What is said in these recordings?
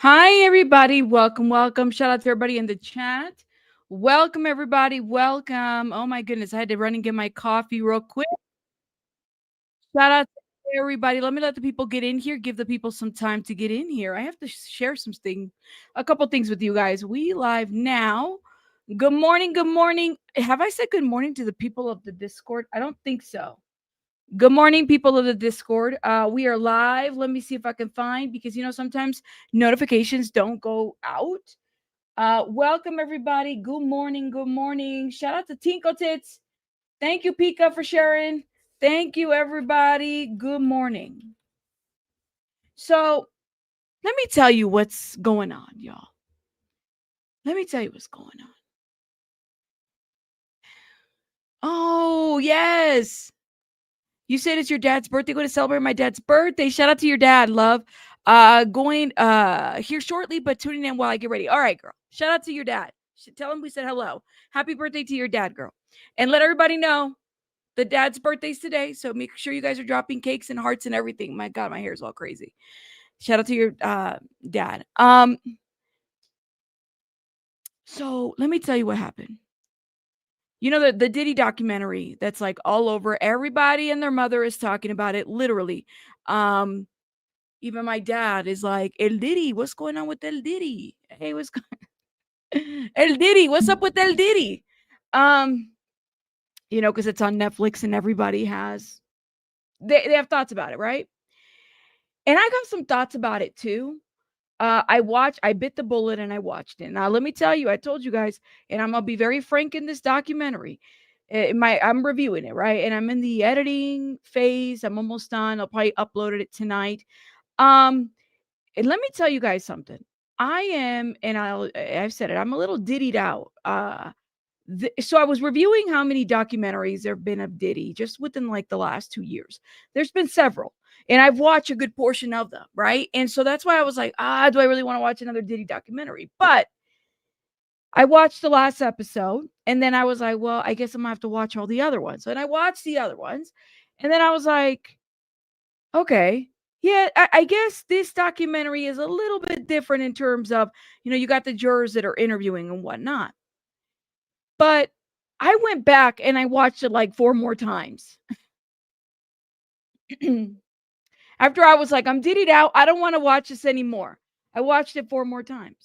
Hi, everybody. Welcome, welcome. Shout out to everybody in the chat. Welcome, everybody. Welcome. Oh, my goodness. I had to run and get my coffee real quick. Shout out to everybody. Let me let the people get in here. Give the people some time to get in here. I have to share a couple things with you guys. We live now. Good morning. Good morning. Have I said good morning to the people of the Discord? I don't think so. Good morning, people of the Discord. We are live. Let me see if I can find because sometimes notifications don't go out. Welcome everybody. Good morning. Good morning. Shout out to Tinkle Tits. Thank you, Pika, for sharing. Thank you, everybody. Good morning. So let me tell you what's going on, y'all. Let me tell you what's going on. Oh, yes. You said it's your dad's birthday. Go to celebrate my dad's birthday. Shout out to your dad, love. Going here shortly, but tuning in while I get ready. All right, girl. Shout out to your dad. Tell him we said hello. Happy birthday to your dad, girl. And let everybody know the dad's birthday's today. So make sure you guys are dropping cakes and hearts and everything. My God, my hair is all crazy. Shout out to your dad. So let me tell you what happened. You know the Diddy documentary that's like all over. Everybody and their mother is talking about it, literally. Um, Even my dad is like, El Diddy, what's going on with El Diddy? Hey, what's going El Diddy, what's up with El Diddy? Um, because it's on Netflix and everybody they have thoughts about it, right? And I got some thoughts about it too. I bit the bullet and I watched it. Now, let me tell you, I told you guys, and I'm gonna be very frank in this documentary. I'm reviewing it, right? And I'm in the editing phase. I'm almost done. I'll probably upload it tonight. Um, and let me tell you guys something. I am, and I've said it, I'm a little diddied out. So I was reviewing how many documentaries there have been of Diddy just within like the last 2 years. There's been several, and I've watched a good portion of them, right? And so that's why I was like, do I really want to watch another Diddy documentary? But I watched the last episode, and then I was like, well, I guess I'm gonna have to watch all the other ones. And I watched the other ones, and then I was like, okay. Yeah, I guess this documentary is a little bit different in terms of, you got the jurors that are interviewing and whatnot. But I went back and I watched it like 4 more times. After I was like, I'm diddied out. I don't want to watch this anymore. I watched it 4 more times.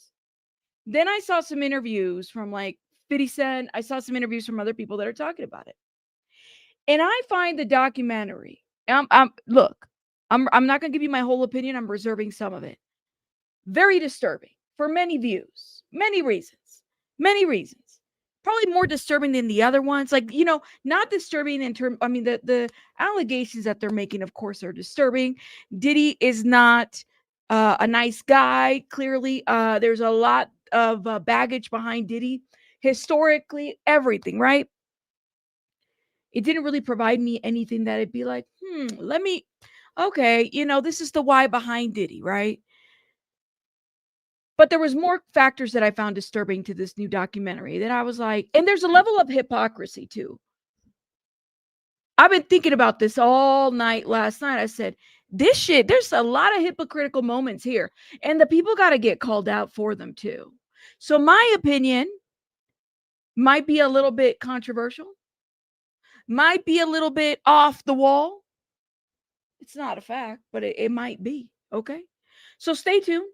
Then I saw some interviews from like 50 Cent. I saw some interviews from other people that are talking about it. And I find the documentary, look, I'm not going to give you my whole opinion. I'm reserving some of it. Very disturbing for many views, many reasons, many reasons. Probably more disturbing than the other ones. Like, not disturbing in terms, I mean, the allegations that they're making, of course, are disturbing. Diddy is not a nice guy. Clearly, there's a lot of baggage behind Diddy. Historically, everything, right? It didn't really provide me anything that it'd be like, okay, this is the why behind Diddy, right? But there was more factors that I found disturbing to this new documentary that I was like, and there's a level of hypocrisy too. I've been thinking about this all night last night. I said, this shit, there's a lot of hypocritical moments here, and the people got to get called out for them too. So my opinion might be a little bit controversial, might be a little bit off the wall. It's not a fact, but it might be. Okay. So stay tuned.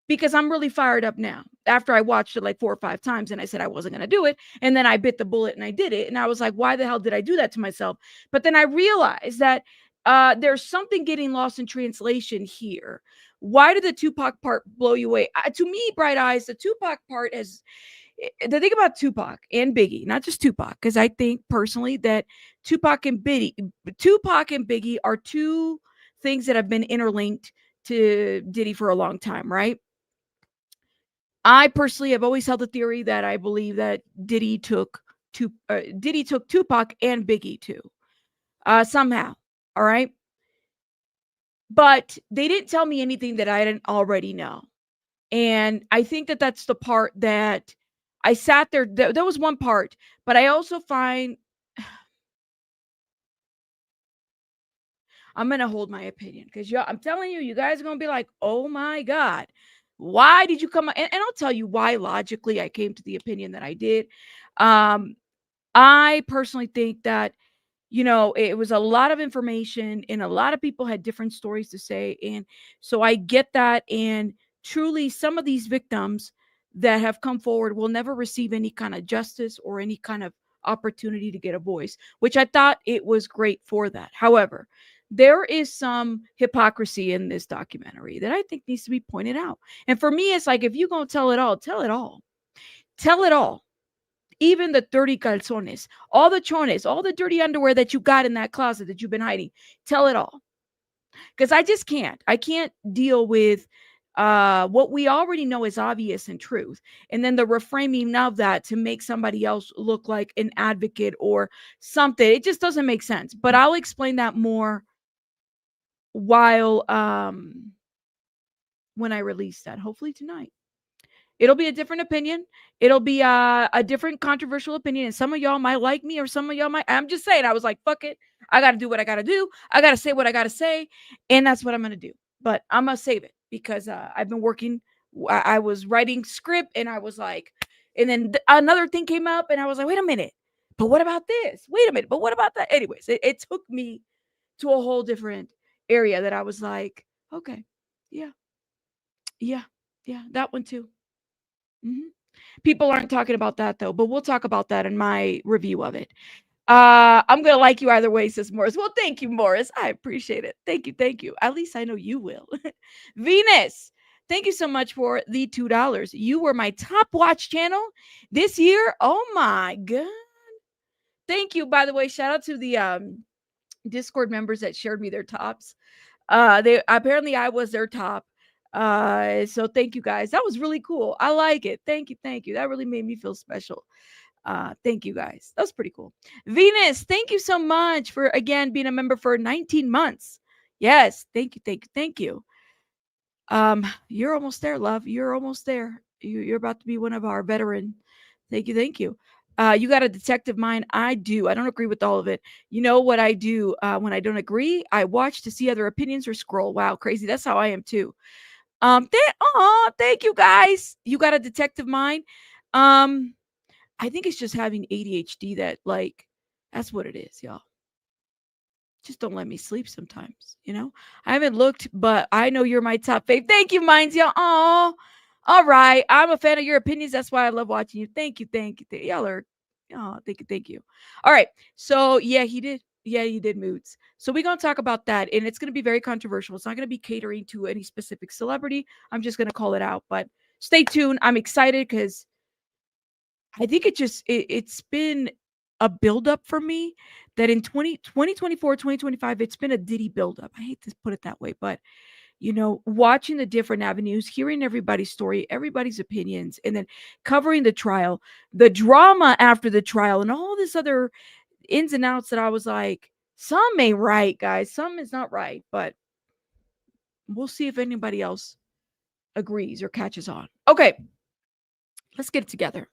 Because I'm really fired up now after I watched it like 4 or 5 times and I said I wasn't going to do it. And then I bit the bullet and I did it. And I was like, why the hell did I do that to myself? But then I realized that there's something getting lost in translation here. Why did the Tupac part blow you away? To me, Bright Eyes, the Tupac part has the thing about Tupac and Biggie, not just Tupac, because I think personally that Tupac and Biggie are two things that have been interlinked to Diddy for a long time, right? I personally have always held the theory that I believe that Diddy took Tupac and Biggie too, somehow. All right, but they didn't tell me anything that I didn't already know, and I think that that's the part that I sat there. There was one part, but I also find I'm gonna hold my opinion because I'm telling you, you guys are gonna be like, "Oh my god, Why did you come? And I'll tell you why logically I came to the opinion that I did. Um, I personally think that, it was a lot of information and a lot of people had different stories to say. And so I get that. And truly, some of these victims that have come forward will never receive any kind of justice or any kind of opportunity to get a voice, which I thought it was great for that. However, there is some hypocrisy in this documentary that I think needs to be pointed out. And for me, it's like, if you're going to tell it all, tell it all. Tell it all, even the dirty calzones, all the chones, all the dirty underwear that you got in that closet that you've been hiding. Tell it all. Because I just can't. I can't deal with what we already know is obvious and truth. And then the reframing of that to make somebody else look like an advocate or something. It just doesn't make sense. But I'll explain that more while when I release that, hopefully tonight. It'll be a different opinion. It'll be a different controversial opinion. And some of y'all might like me or some of y'all might. I'm just saying, I was like, fuck it. I got to do what I got to do. I got to say what I got to say. And that's what I'm going to do. But I'm going to save it because I've been working. I was writing script and I was like, and then another thing came up and I was like, wait a minute. But what about this? Wait a minute. But what about that? Anyways, it took me to a whole different area that I was like, okay, yeah, yeah, yeah, that one too. Mhm. People aren't talking about that though, but we'll talk about that in my review of it. I'm gonna like you either way, says Morris. Well, thank you, Morris. I appreciate it. Thank you, thank you. At least I know you will. Venus, thank you so much for the $2. You were my top watch channel this year. Oh my god. Thank you. By the way, shout out to the Discord members that shared me their tops. They apparently I was their top. So thank you guys. That was really cool. I like it. Thank you, thank you. That really made me feel special. Thank you guys. That was pretty cool. Venus, thank you so much for again being a member for 19 months. Yes, thank you, thank you, thank you. You're almost there, love. You're almost there. You're about to be one of our veteran. Thank you, thank you. You got a detective mind. I do. I don't agree with all of it. You know what I do when I don't agree? I watch to see other opinions or scroll. Wow, crazy. That's how I am too. Thank you guys. You got a detective mind. Um, I think it's just having ADHD that like that's what it is, y'all. Just don't let me sleep sometimes. I haven't looked, but I know you're my top fave. Thank you, Minds, y'all. Oh, all right. I'm a fan of your opinions. That's why I love watching you. Thank you, thank you. Y'all are, oh, thank you, thank you. All right. So yeah, he did. Yeah, he did moods. So we're gonna talk about that, and it's gonna be very controversial. It's not gonna be catering to any specific celebrity. I'm just gonna call it out. But stay tuned. I'm excited because I think it's been a buildup for me that in 2024, 2025, it's been a Diddy buildup. I hate to put it that way, but watching the different avenues, hearing everybody's story, everybody's opinions, and then covering the trial, the drama after the trial, and all this other ins and outs that I was like, some ain't right, guys. Some is not right, but we'll see if anybody else agrees or catches on. Okay, let's get it together.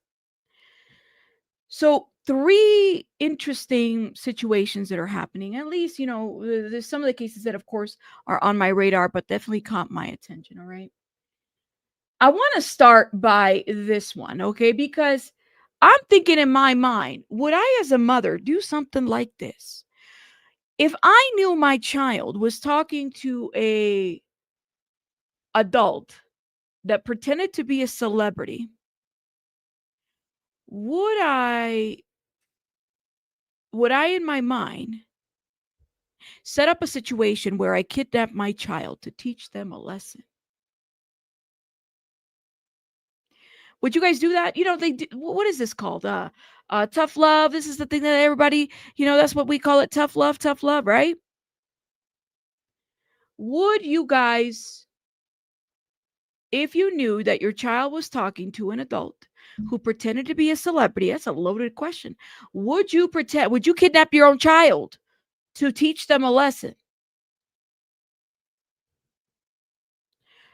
So, three interesting situations that are happening. At least, there's some of the cases that, of course, are on my radar, but definitely caught my attention. All right. I want to start by this one, okay? Because I'm thinking in my mind, would I, as a mother, do something like this? If I knew my child was talking to a adult that pretended to be a celebrity, would I in my mind set up a situation where I kidnap my child to teach them a lesson? Would you guys do that? They do, what is this called? Tough love. This is the thing that everybody, that's what we call it. Tough love, right? Would you guys, if you knew that your child was talking to an adult who pretended to be a celebrity, that's a loaded question. Would you kidnap your own child to teach them a lesson?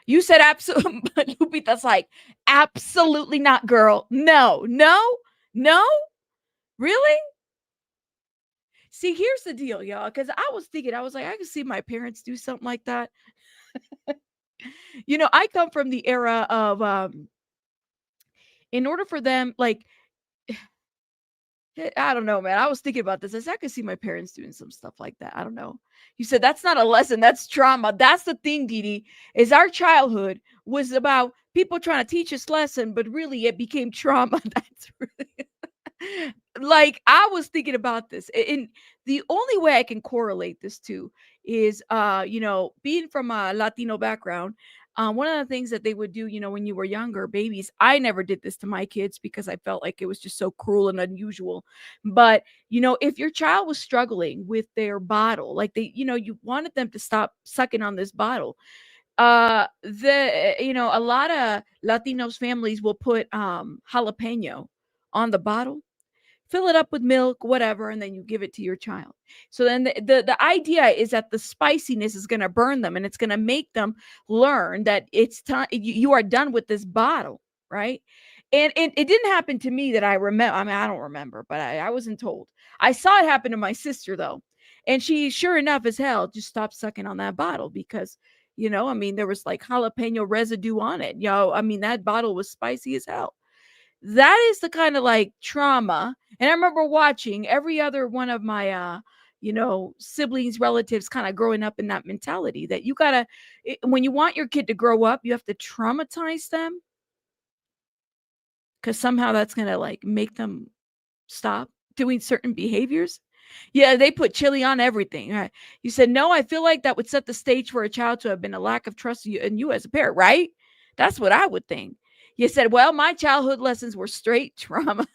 You said absolutely, but Lupita's like, absolutely not, girl. No, no, no. Really? See, here's the deal, y'all. Because I was thinking, I was like, I could see my parents do something like that. I come from the era of in order for them, like, I don't know, man. I was thinking about this. I could see my parents doing some stuff like that. I don't know. You said that's not a lesson, that's trauma. That's the thing, Didi, is our childhood was about people trying to teach us lesson, but really it became trauma. That's really like I was thinking about this. And the only way I can correlate this to is being from a Latino background. One of the things that they would do, when you were younger, babies, I never did this to my kids because I felt like it was just so cruel and unusual. But, if your child was struggling with their bottle, like you wanted them to stop sucking on this bottle, a lot of Latinos families will put jalapeno on the bottle, fill it up with milk, whatever, and then you give it to your child. So then the idea is that the spiciness is going to burn them, and it's going to make them learn that it's time you are done with this bottle, right? And it didn't happen to me that I remember. I mean, I don't remember, but I wasn't told. I saw it happen to my sister though, and she, sure enough as hell, just stopped sucking on that bottle because I mean, there was like jalapeno residue on it. I mean, that bottle was spicy as hell. That is the kind of like trauma. And I remember watching every other one of my siblings, relatives kind of growing up in that mentality that you gotta when you want your kid to grow up, you have to traumatize them because somehow that's gonna like make them stop doing certain behaviors. Yeah, they put chili on everything. Right. You said, no, I feel like that would set the stage for a child to have been a lack of trust in you as a parent, right? That's what I would think. You said, well, my childhood lessons were straight trauma.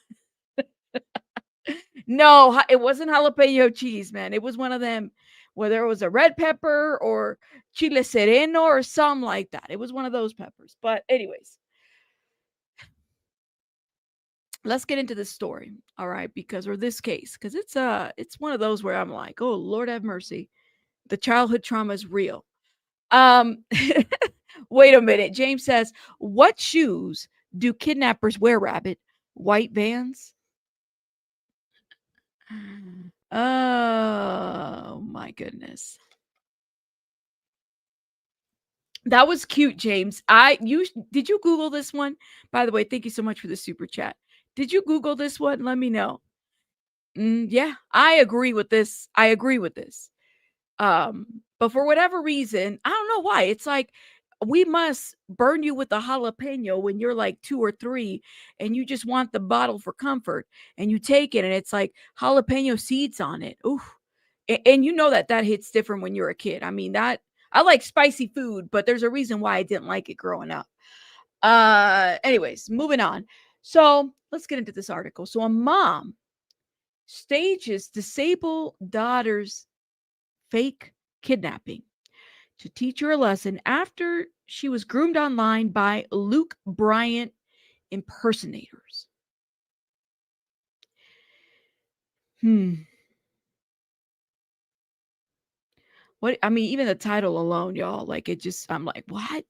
No, it wasn't jalapeno cheese, man. It was one of them, whether it was a red pepper or chile sereno or something like that. It was one of those peppers. But anyways, let's get into this story. All right, or this case, because it's one of those where I'm like, oh Lord have mercy. The childhood trauma is real. Um Wait a minute. James says, what shoes do kidnappers wear, Rabbit? White Vans? Oh my goodness. That was cute, James. Did you Google this one? By the way, thank you so much for the super chat. Did you Google this one? Let me know. Yeah, I agree with this. I agree with this. But for whatever reason, I don't know why. It's like we must burn you with a jalapeno when you're like 2 or 3 and you just want the bottle for comfort and you take it and it's like jalapeno seeds on it. Ooh. And you know that hits different when you're a kid. I mean, that I like spicy food, but there's a reason why I didn't like it growing up. Anyways, moving on. So let's get into this article. So a mom stages disabled daughter's fake kidnapping to teach her a lesson after she was groomed online by Luke Bryan impersonators. Hmm. What I mean, even the title alone, y'all, like it just I'm like, what?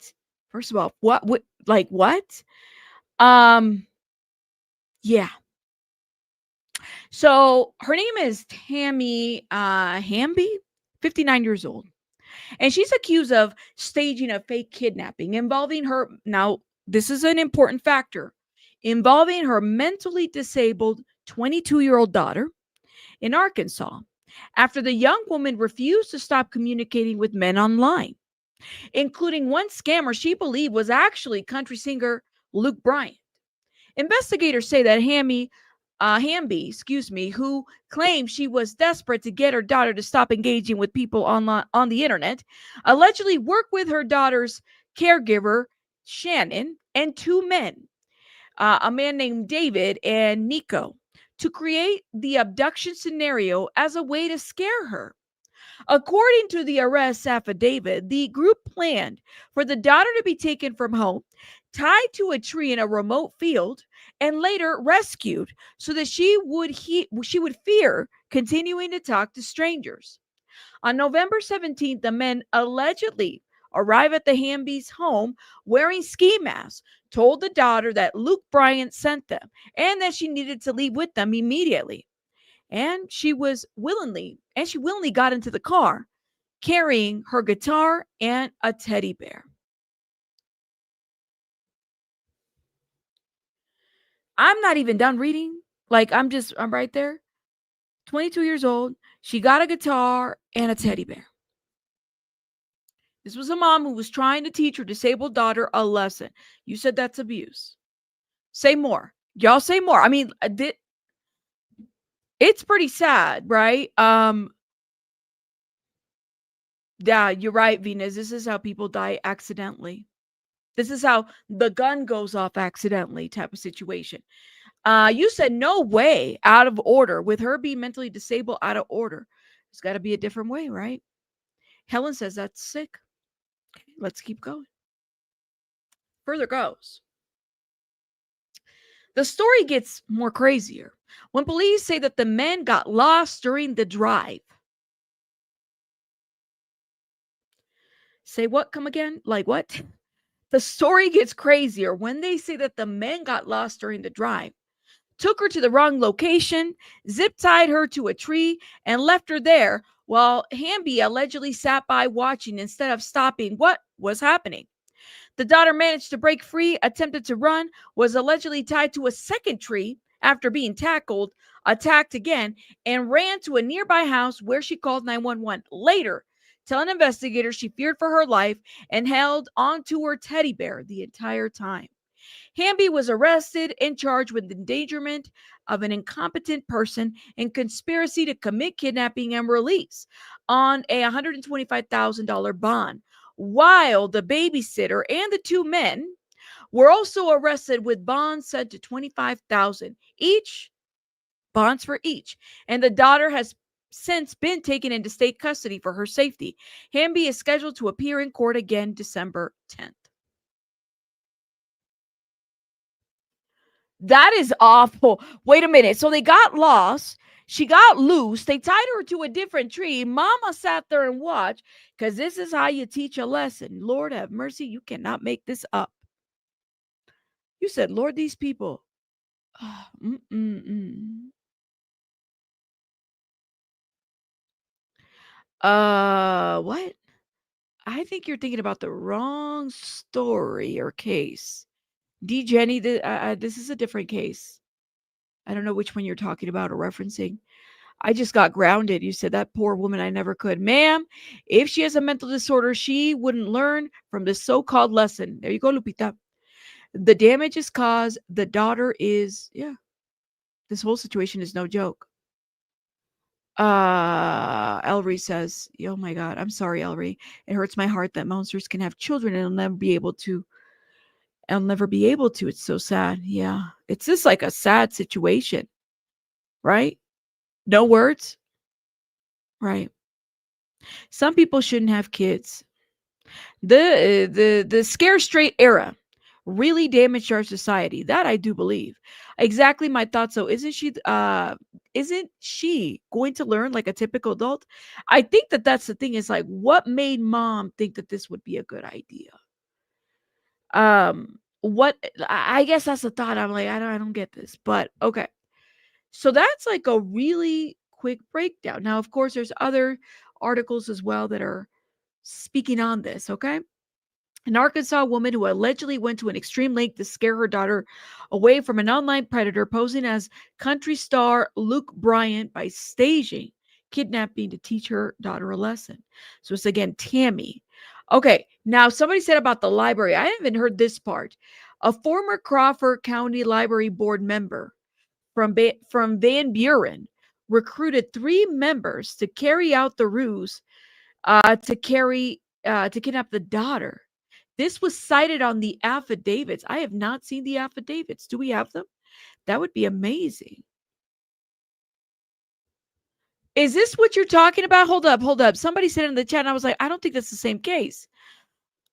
First of all, what like what? Um, yeah. So her name is Tammy Hamby, 59 years old. And she's accused of staging a fake kidnapping involving her. Now, this is an important factor involving her mentally disabled 22-year-old daughter in Arkansas after the young woman refused to stop communicating with men online, including one scammer she believed was actually country singer Luke Bryan. Investigators say that Hamby, who claimed she was desperate to get her daughter to stop engaging with people online on the internet, allegedly worked with her daughter's caregiver, Shannon, and 2 men, a man named David and Nico, to create the abduction scenario as a way to scare her. According to the arrest affidavit, the group planned for the daughter to be taken from home, tied to a tree in a remote field, and later rescued so that she would fear continuing to talk to strangers. On November 17th, the men allegedly arrived at the Hamby's home wearing ski masks, told the daughter that Luke Bryan sent them and that she needed to leave with them immediately. She willingly got into the car carrying her guitar and a teddy bear. I'm not even done reading. Like, I'm right there. 22 years old. She got a guitar and a teddy bear. This was a mom who was trying to teach her disabled daughter a lesson. You said that's abuse. Say more. Y'all say more. I mean, it's pretty sad, right? Yeah, you're right, Venus. This is how people die accidentally. This is how the gun goes off accidentally type of situation. You said no way, out of order. With her being mentally disabled, out of order. There's got to be a different way, right? Helen says that's sick. Okay, let's keep going. Further goes. The story gets more crazier when police say that the men got lost during the drive. Say what? Come again? Like what? The story gets crazier when they say that the men got lost during the drive, took her to the wrong location, zip tied her to a tree, and left her there while Hamby allegedly sat by watching instead of stopping what was happening. The daughter managed to break free, attempted to run, was allegedly tied to a second tree after being tackled, attacked again, and ran to a nearby house where she called 911. Later, telling investigators she feared for her life and held onto her teddy bear the entire time. Hamby was arrested and charged with endangerment of an incompetent person and conspiracy to commit kidnapping and release on a $125,000 bond, while the babysitter and the two men were also arrested with bonds set to $25,000 each, bonds for each, and the daughter has since been taken into state custody for her safety. Hamby is scheduled to appear in court again December 10th. That is awful. Wait a minute. So they got lost. She got loose. They tied her to a different tree. Mama sat there and watched because this is how you teach a lesson. Lord have mercy. You cannot make this up. You said, Lord, these people. What? I think you're thinking about the wrong story or case. D. Jenny, this is a different case. I don't know which one you're talking about or referencing. I just got grounded. You said that poor woman, I never could. Ma'am, if she has a mental disorder, she wouldn't learn from this so-called lesson. There you go, Lupita. The damage is caused. The daughter is, yeah, this whole situation is no joke. Elry says, oh my God, I'm sorry, Elry. It hurts my heart that monsters can have children and I'll never be able to. I'll never be able to. It's so sad. Yeah. It's just like a sad situation, right? No words. Right. Some people shouldn't have kids. The scare straight era really damaged our society. That I do believe. Exactly my thoughts. So isn't she going to learn like a typical adult? I think that that's the thing, is like, what made mom think that this would be a good idea? What, I guess that's the thought. I'm like, I don't get this, but okay. So that's like a really quick breakdown. Now, of course, there's other articles as well that are speaking on this, okay? An Arkansas woman who allegedly went to an extreme length to scare her daughter away from an online predator posing as country star Luke Bryan by staging kidnapping to teach her daughter a lesson. So it's again Tammy. Okay, now somebody said about the library. I haven't heard this part. A former Crawford County Library Board member from Van Buren recruited 3 members to carry out the ruse to kidnap the daughter. This was cited on the affidavits. I have not seen the affidavits. Do we have them? That would be amazing. Is this what you're talking about? Hold up. Somebody said in the chat, and I was like, I don't think that's the same case.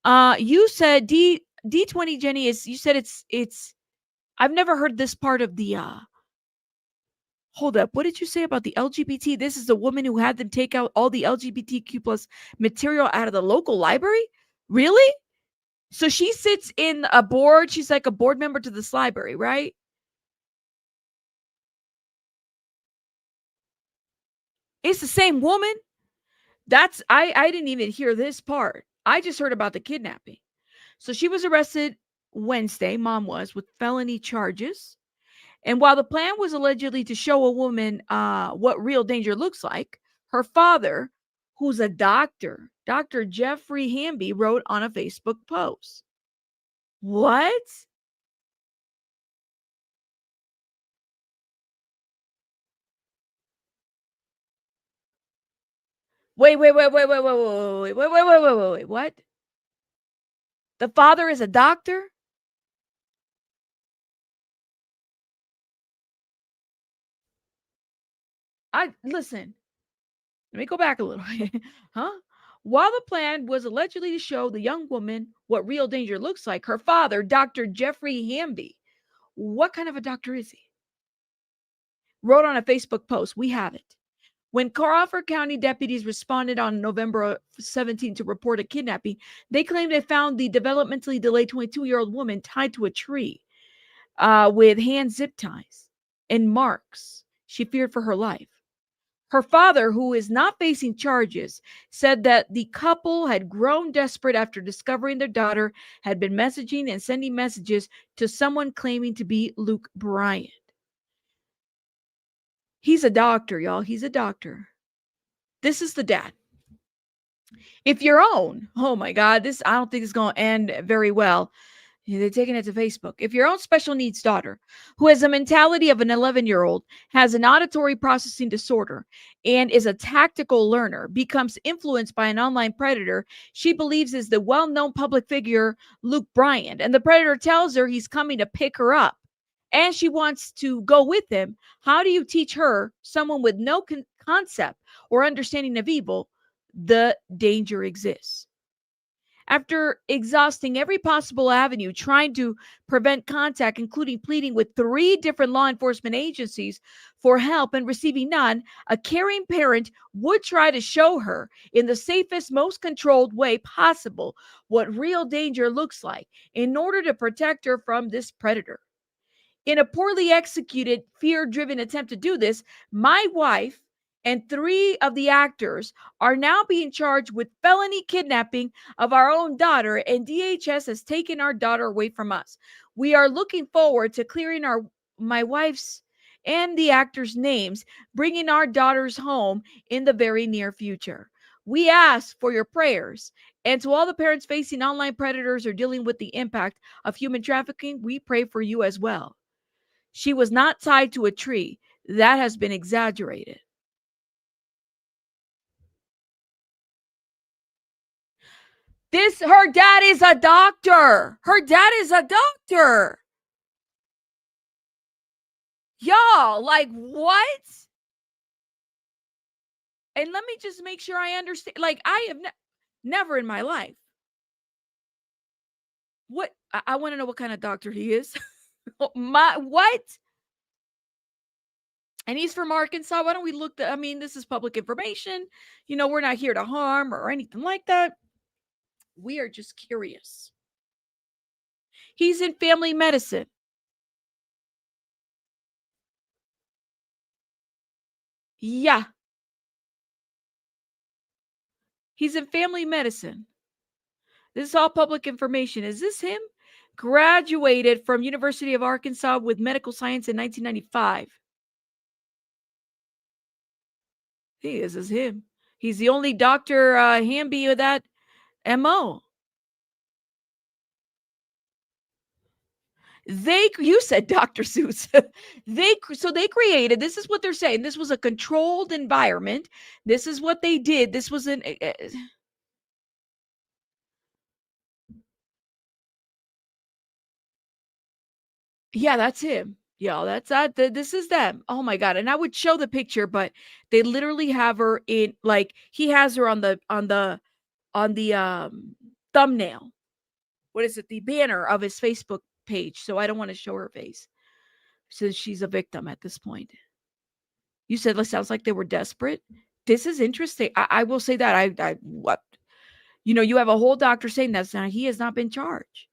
You said D20 Jenny is. You said it's. I've never heard this part of the. Hold up. What did you say about the LGBT? This is the woman who had them take out all the LGBTQ plus material out of the local library. Really? So she sits in a board. She's like a board member to this library, right? It's the same woman. I didn't even hear this part. I just heard about the kidnapping. So she was arrested Wednesday, mom was, with felony charges. And while the plan was allegedly to show a woman what real danger looks like, her father, who's a doctor, Dr. Jeffrey Hamby, wrote on a Facebook post. What? Wait, wait, wait, wait, wait, wait, wait, wait, wait, wait, wait, wait, wait, wait. What? The father is a doctor? I listen. Let me go back a little. Huh? While the plan was allegedly to show the young woman what real danger looks like, her father, Dr. Jeffrey Hamby, what kind of a doctor is he? Wrote on a Facebook post, we have it. When Crawford County deputies responded on November 17 to report a kidnapping, they claimed they found the developmentally delayed 22-year-old woman tied to a tree with hand zip ties and marks. She feared for her life. Her father, who is not facing charges, said that the couple had grown desperate after discovering their daughter had been messaging and sending messages to someone claiming to be Luke Bryan. He's a doctor, y'all. He's a doctor. This is the dad. If your own, oh my God, this I don't think is going to end very well. They're taking it to Facebook. If your own special needs daughter, who has the mentality of an 11-year-old, has an auditory processing disorder, and is a tactical learner, becomes influenced by an online predator she believes is the well known public figure Luke Bryan, and the predator tells her he's coming to pick her up, and she wants to go with him, how do you teach her, someone with no concept or understanding of evil, the danger exists? After exhausting every possible avenue, trying to prevent contact, including pleading with 3 different law enforcement agencies for help and receiving none, a caring parent would try to show her in the safest, most controlled way possible what real danger looks like in order to protect her from this predator. In a poorly executed, fear driven attempt to do this, my wife and 3 of the actors are now being charged with felony kidnapping of our own daughter, and DHS has taken our daughter away from us. We are looking forward to clearing my wife's and the actors' names, bringing our daughters home in the very near future. We ask for your prayers. And to all the parents facing online predators or dealing with the impact of human trafficking, we pray for you as well. She was not tied to a tree. That has been exaggerated. Her dad is a doctor. Her dad is a doctor. Y'all, like what? And let me just make sure I understand. Like I have never in my life. What? I want to know what kind of doctor he is. My what? And he's from Arkansas. Why don't we look? I mean, this is public information. We're not here to harm or anything like that. We are just curious. He's in family medicine. Yeah, he's in family medicine. This is all public information. Is this him? Graduated from University of Arkansas with medical science in 1995. He is him. He's the only Dr. Hamby with that MO. You said Dr. Seuss. They created, this is what they're saying. This was a controlled environment. This is what they did. This was an yeah, that's him. Yeah, that's that. This is them. Oh my God. And I would show the picture, but they literally have her in, like, he has her on the thumbnail. What is it? The banner of his Facebook page. So I don't want to show her face. Since she's a victim at this point. You said it sounds like they were desperate. This is interesting. I will say that I what you have a whole doctor saying that now he has not been charged.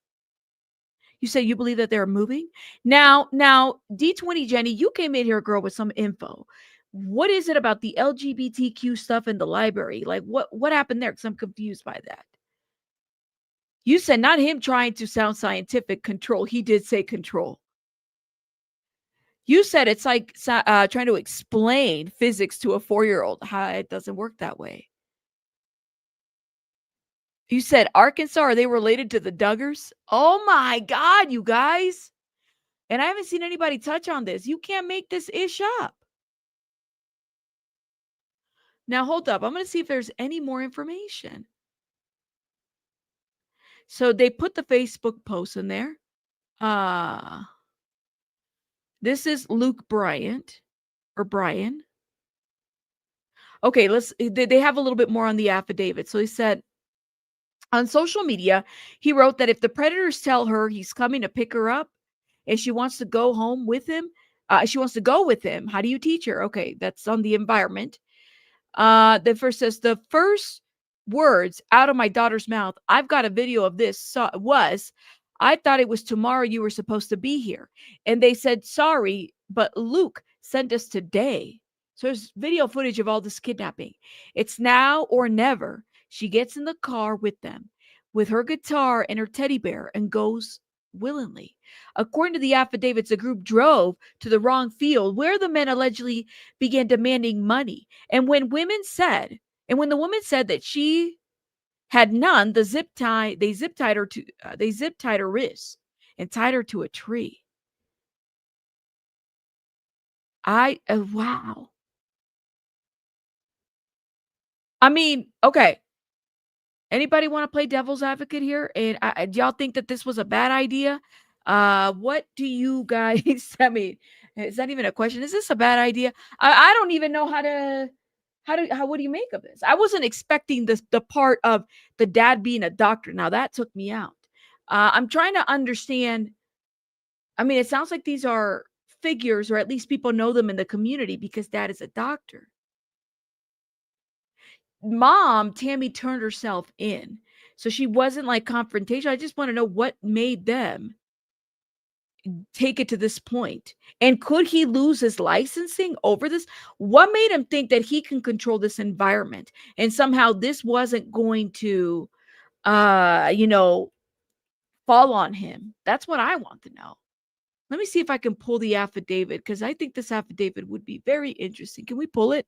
You say you believe that they're moving now. D20 Jenny, you came in here, girl, with some info. What is it about the LGBTQ stuff in the library? Like what happened there? Because I'm confused by that. You said not him trying to sound scientific. Control. He did say control. You said it's like trying to explain physics to a 4-year-old. How it doesn't work that way. You said Arkansas, are they related to the Duggars? Oh my God, you guys. And I haven't seen anybody touch on this. You can't make this ish up. Now, hold up. I'm going to see if there's any more information. So they put the Facebook post in there. This is Luke Bryan or Brian. Okay, they have a little bit more on the affidavit. So he said, on social media, he wrote that if the predators tell her he's coming to pick her up and she wants to go home with him, she wants to go with him. How do you teach her? Okay, that's on the environment. The first says, the first words out of my daughter's mouth, I've got a video of this, was, I thought it was tomorrow you were supposed to be here. And they said, sorry, but Luke sent us today. So there's video footage of all this kidnapping. It's now or never. She gets in the car with them, with her guitar and her teddy bear, and goes willingly. According to the affidavits, the group drove to the wrong field where the men allegedly began demanding money. And when the woman said that she had none, they zip tied her wrists and tied her to a tree. Wow. I mean, okay. Anybody want to play devil's advocate here? And do y'all think that this was a bad idea? What do you guys? I mean, is that even a question? Is this a bad idea? I don't even know what do you make of this? I wasn't expecting the part of the dad being a doctor. Now that took me out. I'm trying to understand. I mean, it sounds like these are figures, or at least people know them in the community because dad is a doctor. Mom, Tammy, turned herself in. So she wasn't like confrontational. I just want to know what made them take it to this point. And could he lose his licensing over this? What made him think that he can control this environment? And somehow this wasn't going to fall on him. That's what I want to know. Let me see if I can pull the affidavit, because I think this affidavit would be very interesting. Can we pull it?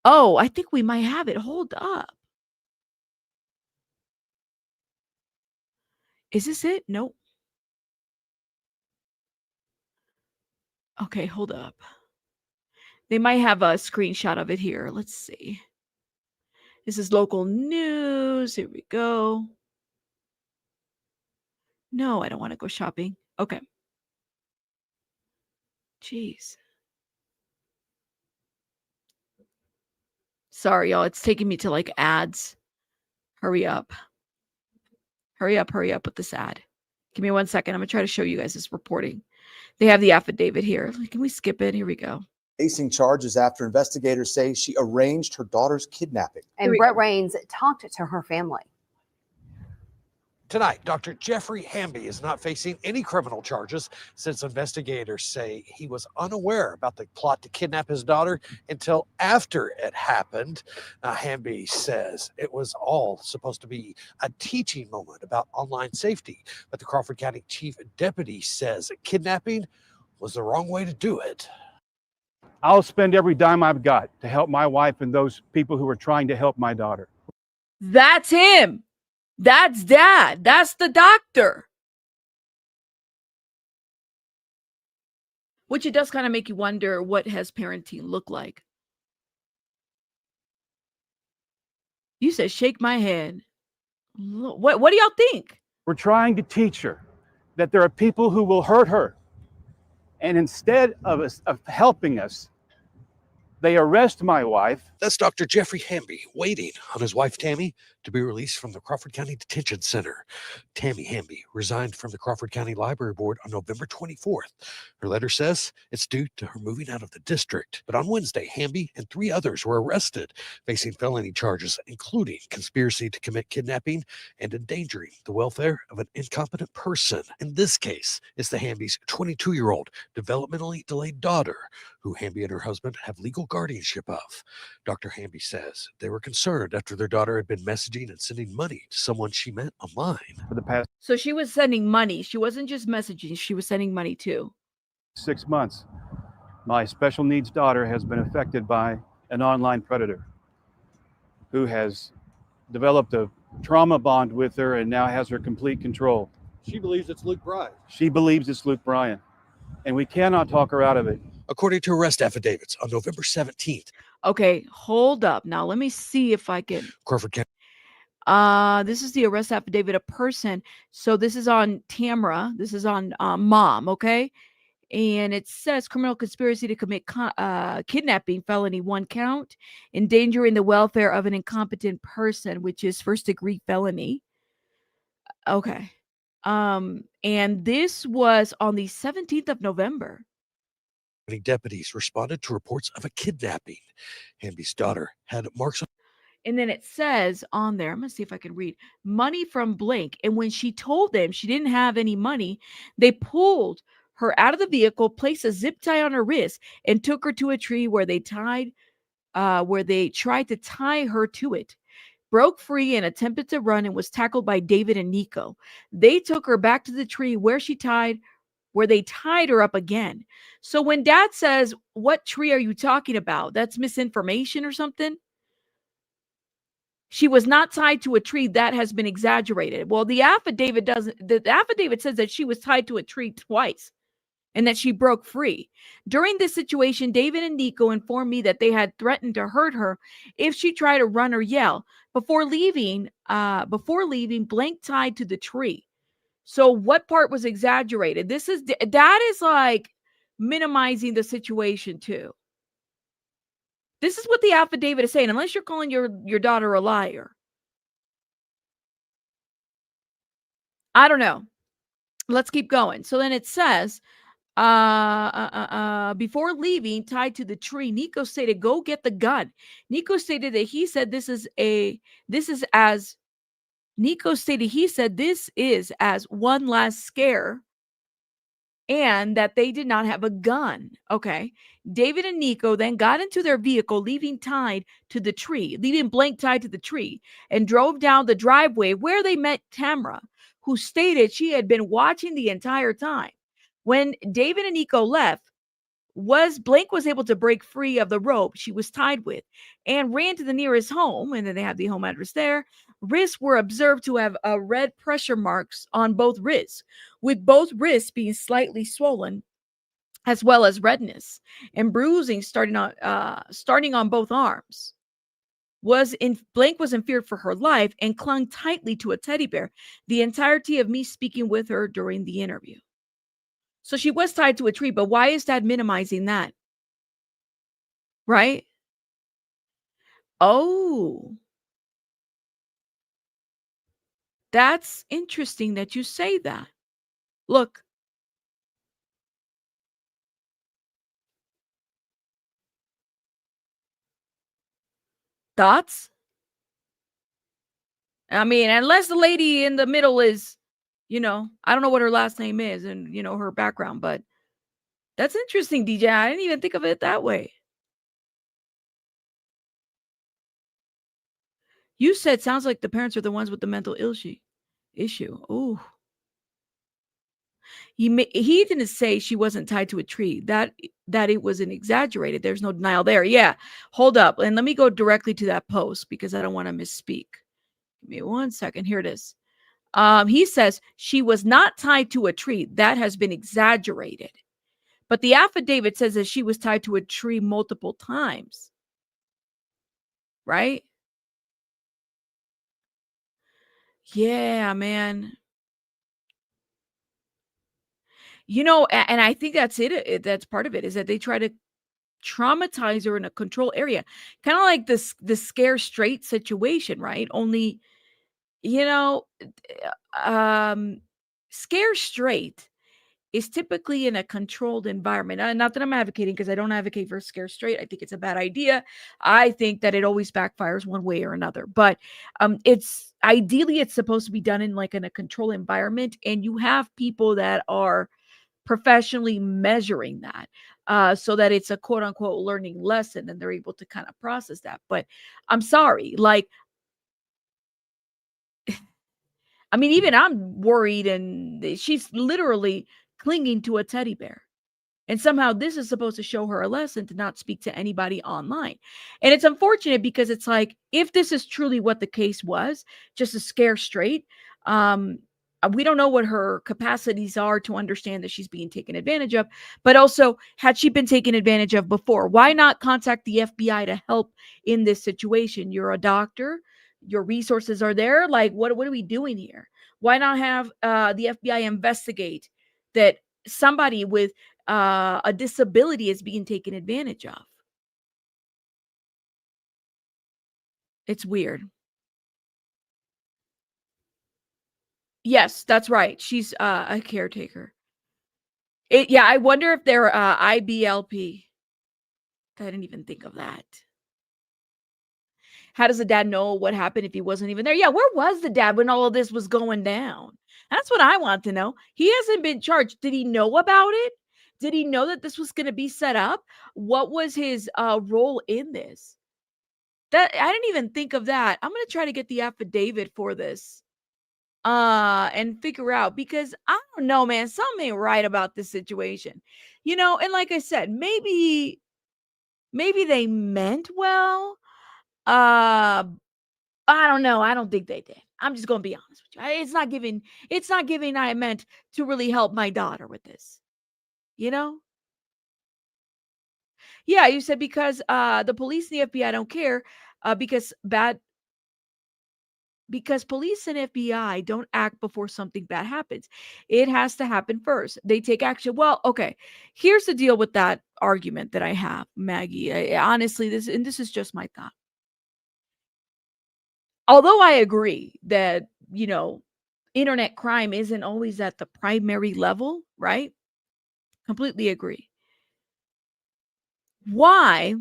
Oh, I think we might have it. Hold up. Is this it? Nope. Okay, hold up. They might have a screenshot of it here. Let's see. This is local news. Here we go. No, I don't want to go shopping. Okay. Jeez. Sorry, y'all. It's taking me to like ads. Hurry up. Hurry up with this ad. Give me 1 second. I'm going to try to show you guys this reporting. They have the affidavit here. Can we skip it? Here we go. Facing charges after investigators say she arranged her daughter's kidnapping. And Brett Rains talked to her family. Tonight, Dr. Jeffrey Hamby is not facing any criminal charges since investigators say he was unaware about the plot to kidnap his daughter until after it happened. Hamby says it was all supposed to be a teaching moment about online safety, but the Crawford County Chief Deputy says kidnapping was the wrong way to do it. I'll spend every dime I've got to help my wife and those people who are trying to help my daughter. That's him. That's dad. That's the doctor. Which it does kind of make you wonder, what has parenting looked like? You said shake my head. What do y'all think? We're trying to teach her that there are people who will hurt her. And instead of helping us, they arrest my wife. That's Dr. Jeffrey Hamby waiting on his wife, Tammy, to be released from the Crawford County Detention Center. Tammy Hamby resigned from the Crawford County Library Board on November 24th. Her letter says it's due to her moving out of the district. But on Wednesday, Hamby and 3 others were arrested, facing felony charges, including conspiracy to commit kidnapping and endangering the welfare of an incompetent person. In this case, it's the Hamby's 22-year-old developmentally delayed daughter, who Hamby and her husband have legal guardianship of. Dr. Hamby says they were concerned after their daughter had been messaging and sending money to someone she met online. For the past. So she was sending money. She wasn't just messaging. She was sending money too. 6 months, my special needs daughter has been affected by an online predator who has developed a trauma bond with her and now has her complete control. She believes it's Luke Bryan. She believes it's Luke Bryan, and we cannot talk her out of it. According to arrest affidavits on November 17th, Okay, hold up. Now let me see if I can. Crawford County This is the arrest affidavit of person. So this is on Tamara. This is on mom. Okay. And it says criminal conspiracy to commit kidnapping, felony 1 count, endangering the welfare of an incompetent person, which is first-degree felony. Okay. And this was on the 17th of November. deputies responded to reports of a kidnapping. Hamby's daughter had marks on. And then it says on there, I'm going to see if I can read, money from blank. And when she told them she didn't have any money, they pulled her out of the vehicle, placed a zip tie on her wrist, and took her to a tree where they tried to tie her to it. Broke free and attempted to run and was tackled by David and Nico. They took her back to the tree where they tied her up again. So when Dad says, "What tree are you talking about?" That's misinformation or something. She was not tied to a tree. That has been exaggerated. Well, the affidavit says that she was tied to a tree twice and that she broke free. During this situation, David and Nico informed me that they had threatened to hurt her if she tried to run or yell. Before leaving, blank tied to the tree. So what part was exaggerated? That is like minimizing the situation too. This is what the affidavit is saying, unless you're calling your daughter a liar. I don't know. Let's keep going. So then it says, before leaving, tied to the tree, Nico stated, "Go get the gun." Nico stated this is as one last scare, and that they did not have a gun. Okay. David and Nico then got into their vehicle, leaving blank tied to the tree, and drove down the driveway where they met Tamara, who stated she had been watching the entire time. When David and Nico left, Blank was able to break free of the rope she was tied with and ran to the nearest home, and then they have the home address there. Wrists were observed to have red pressure marks on both wrists, with both wrists being slightly swollen, as well as redness and bruising starting on both arms. Blank was in fear for her life and clung tightly to a teddy bear the entirety of me speaking with her during the interview. So she was tied to a tree, but why is Dad minimizing that? Right? Oh, that's interesting that you say that. Look. Thoughts? I mean, unless the lady in the middle is, I don't know what her last name is and, her background, but that's interesting, DJ. I didn't even think of it that way. You said sounds like the parents are the ones with the mental issue. Ooh. He didn't say she wasn't tied to a tree, that it wasn't exaggerated. There's no denial there. Yeah. Hold up. And let me go directly to that post because I don't want to misspeak. Give me 1 second. Here it is. He says she was not tied to a tree. That has been exaggerated. But the affidavit says that she was tied to a tree multiple times. Right? Yeah, man. And I think that's it. That's part of it, is that they try to traumatize her in a control area. Kind of like the scare straight situation, right? Only, scare straight is typically in a controlled environment. Not that I'm advocating, because I don't advocate for scare straight. I think it's a bad idea. I think that it always backfires one way or another. But it's supposed to be done in a controlled environment, and you have people that are professionally measuring that, so that it's a quote unquote learning lesson, and they're able to kind of process that. But I'm sorry, I mean, even I'm worried, and she's literally clinging to a teddy bear. And somehow this is supposed to show her a lesson to not speak to anybody online. And it's unfortunate because it's like, if this is truly what the case was, just a scare straight, we don't know what her capacities are to understand that she's being taken advantage of. But also, had she been taken advantage of before, why not contact the FBI to help in this situation? You're a doctor, your resources are there. Like, what are we doing here? Why not have the FBI investigate that somebody with a disability is being taken advantage of? It's weird. Yes, that's right. She's a caretaker. Yeah, I wonder if they're IBLP. I didn't even think of that. How does the dad know what happened if he wasn't even there? Yeah, where was the dad when all of this was going down? That's what I want to know. He hasn't been charged. Did he know about it? Did he know that this was going to be set up? What was his role in this? That I didn't even think of that. I'm going to try to get the affidavit for this and figure out, because I don't know, man, something ain't right about this situation. And like I said, maybe they meant well. I don't know. I don't think they did. I'm just going to be honest with you. It's not giving I meant to really help my daughter with this. Yeah, you said because the police and the FBI don't care because police and FBI don't act before something bad happens. It has to happen first. They take action. Well, okay. Here's the deal with that argument that I have, Maggie. Honestly, this is just my thought. Although I agree that, internet crime isn't always at the primary level, right? Completely agree. Why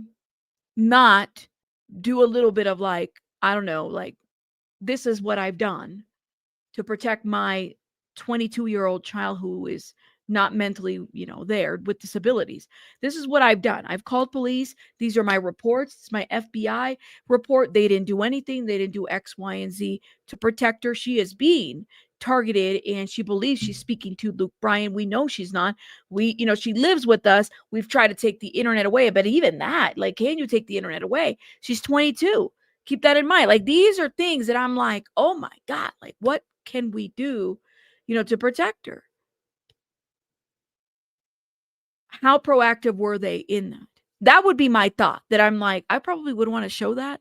not do a little bit of like, I don't know, like, this is what I've done to protect my 22-year-old child who is not mentally, there with disabilities. This is what I've done. I've called police. These are my reports. It's my FBI report. They didn't do anything. They didn't do X, Y, and Z to protect her. She is being targeted and she believes she's speaking to Luke Bryan. We know she's not. She lives with us. We've tried to take the internet away, but even that, like, can you take the internet away? She's 22. Keep that in mind. Like, these are things that I'm like, oh my God, like, what can we do, to protect her? How proactive were they in that? That would be my thought, that I'm like, I probably would want to show that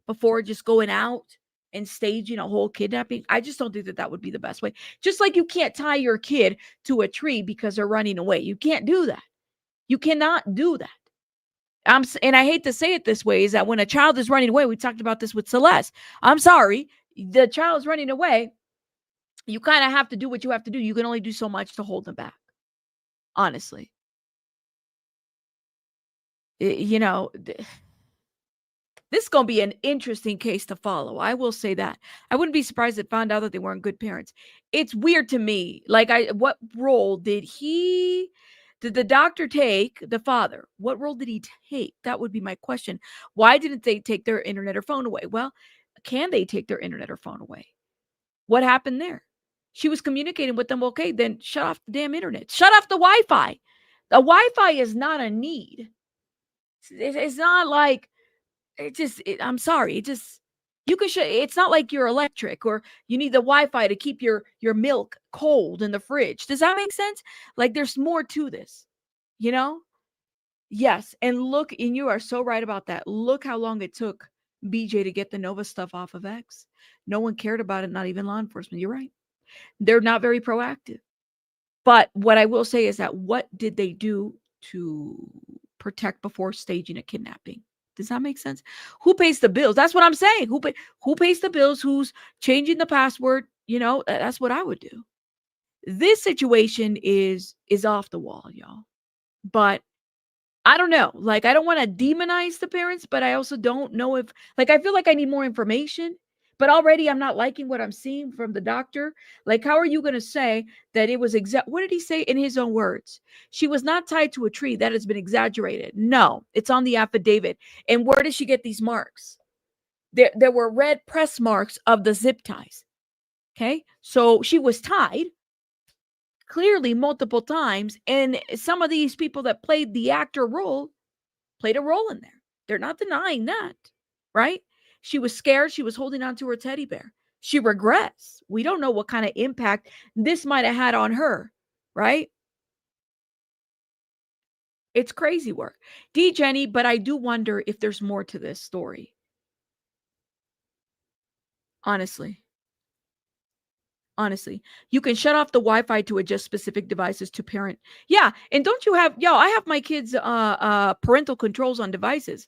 before just going out and staging a whole kidnapping. I just don't think that would be the best way. Just like you can't tie your kid to a tree because they're running away. You can't do that. You cannot do that. And I hate to say it this way, is that when a child is running away, we talked about this with Celeste. I'm sorry, the child's running away. You kind of have to do what you have to do. You can only do so much to hold them back. Honestly. This is going to be an interesting case to follow. I will say that. I wouldn't be surprised if found out that they weren't good parents. It's weird to me. Like, what role did the doctor take, the father? What role did he take? That would be my question. Why didn't they take their internet or phone away? Well, can they take their internet or phone away? What happened there? She was communicating with them. Okay, then shut off the damn internet. Shut off the Wi-Fi. The Wi-Fi is not a need. It's not like, I'm sorry. You can it's not like you're electric or you need the Wi-Fi to keep your milk cold in the fridge. Does that make sense? Like, there's more to this, Yes. And you are so right about that. Look how long it took BJ to get the Nova stuff off of X. No one cared about it, not even law enforcement. You're right. They're not very proactive. But what I will say is that, what did they do to protect before staging a kidnapping? Does that make sense? Who pays the bills? That's what I'm saying. Who pays the bills? Who's changing the password? That's what I would do. This situation is off the wall, y'all. But I don't know. Like, I don't want to demonize the parents, but I also don't know if, like, I feel like I need more information. But already I'm not liking what I'm seeing from the doctor. Like, how are you going to say that it was what did he say in his own words? She was not tied to a tree. That has been exaggerated. No, it's on the affidavit. And where did she get these marks? There were red press marks of the zip ties. Okay. So she was tied. clearly multiple times. And some of these people that played the actor role played a role in there. They're not denying that, right? She was scared. She was holding on to her teddy bear. She regrets. We don't know what kind of impact this might have had on her, right? It's crazy work. Jenny, but I do wonder if there's more to this story. Honestly, you can shut off the Wi-Fi to adjust specific devices to parent. Yeah, and don't you have, I have my kids' parental controls on devices.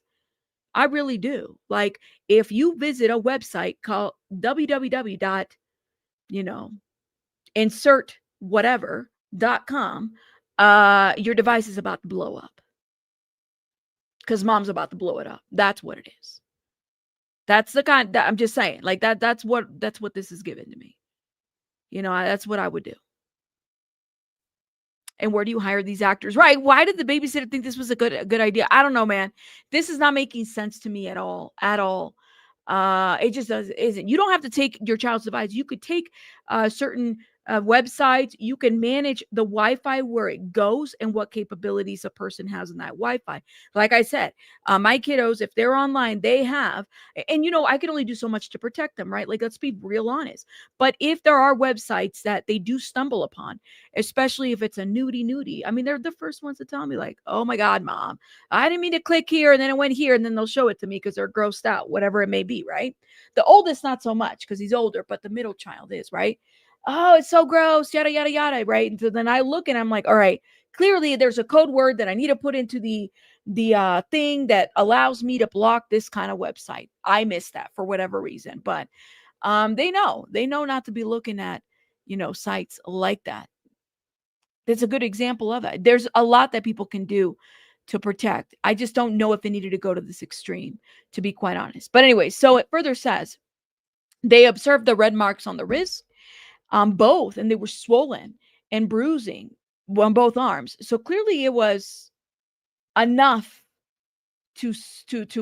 I really do. Like, if you visit a website called www. Insert whatever.com, your device is about to blow up. Because mom's about to blow it up. That's what it is. That's the kind that I'm just saying. Like that's what this is given to me. That's what I would do. And where do you hire these actors? Right. Why did the babysitter think this was a good idea? I don't know, man. This is not making sense to me at all. It just isn't. You don't have to take your child's device. You could take certain websites. You can manage the Wi-Fi, where it goes and what capabilities a person has in that Wi-Fi. Like I said, my kiddos, if they're online, they have, and I can only do so much to protect them, right? Like, let's be real honest. But if there are websites that they do stumble upon, especially if it's a nudie, I mean, they're the first ones to tell me, like, oh my God, mom, I didn't mean to click here, and then it went here, and then they'll show it to me because they're grossed out, whatever it may be, right? The oldest, not so much because he's older, but the middle child is, right? Oh, it's so gross, yada, yada, yada, right? And so then I look and I'm like, all right, clearly there's a code word that I need to put into the thing that allows me to block this kind of website. I missed that for whatever reason, but they know not to be looking at, sites like that. That's a good example of it. There's a lot that people can do to protect. I just don't know if they needed to go to this extreme, to be quite honest. But anyway, so it further says they observed the red marks on the wrist, both, and they were swollen and bruising on both arms. So clearly it was enough to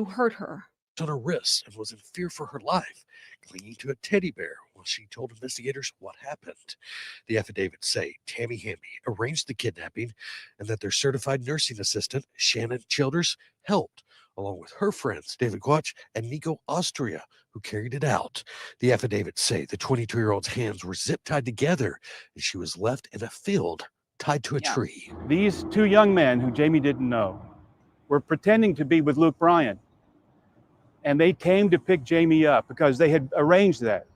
hurt her. On her wrists and was in fear for her life, clinging to a teddy bear while she told investigators what happened. The affidavits say Tammy Hamby arranged the kidnapping and that their certified nursing assistant, Shannon Childers, helped, along with her friends, David Quach and Nico Austria, who carried it out. The affidavits say the 22-year-old's hands were zip-tied together and she was left in a field tied to a tree. These two young men who Jamie didn't know were pretending to be with Luke Bryan. And they came to pick Jamie up because they had arranged that.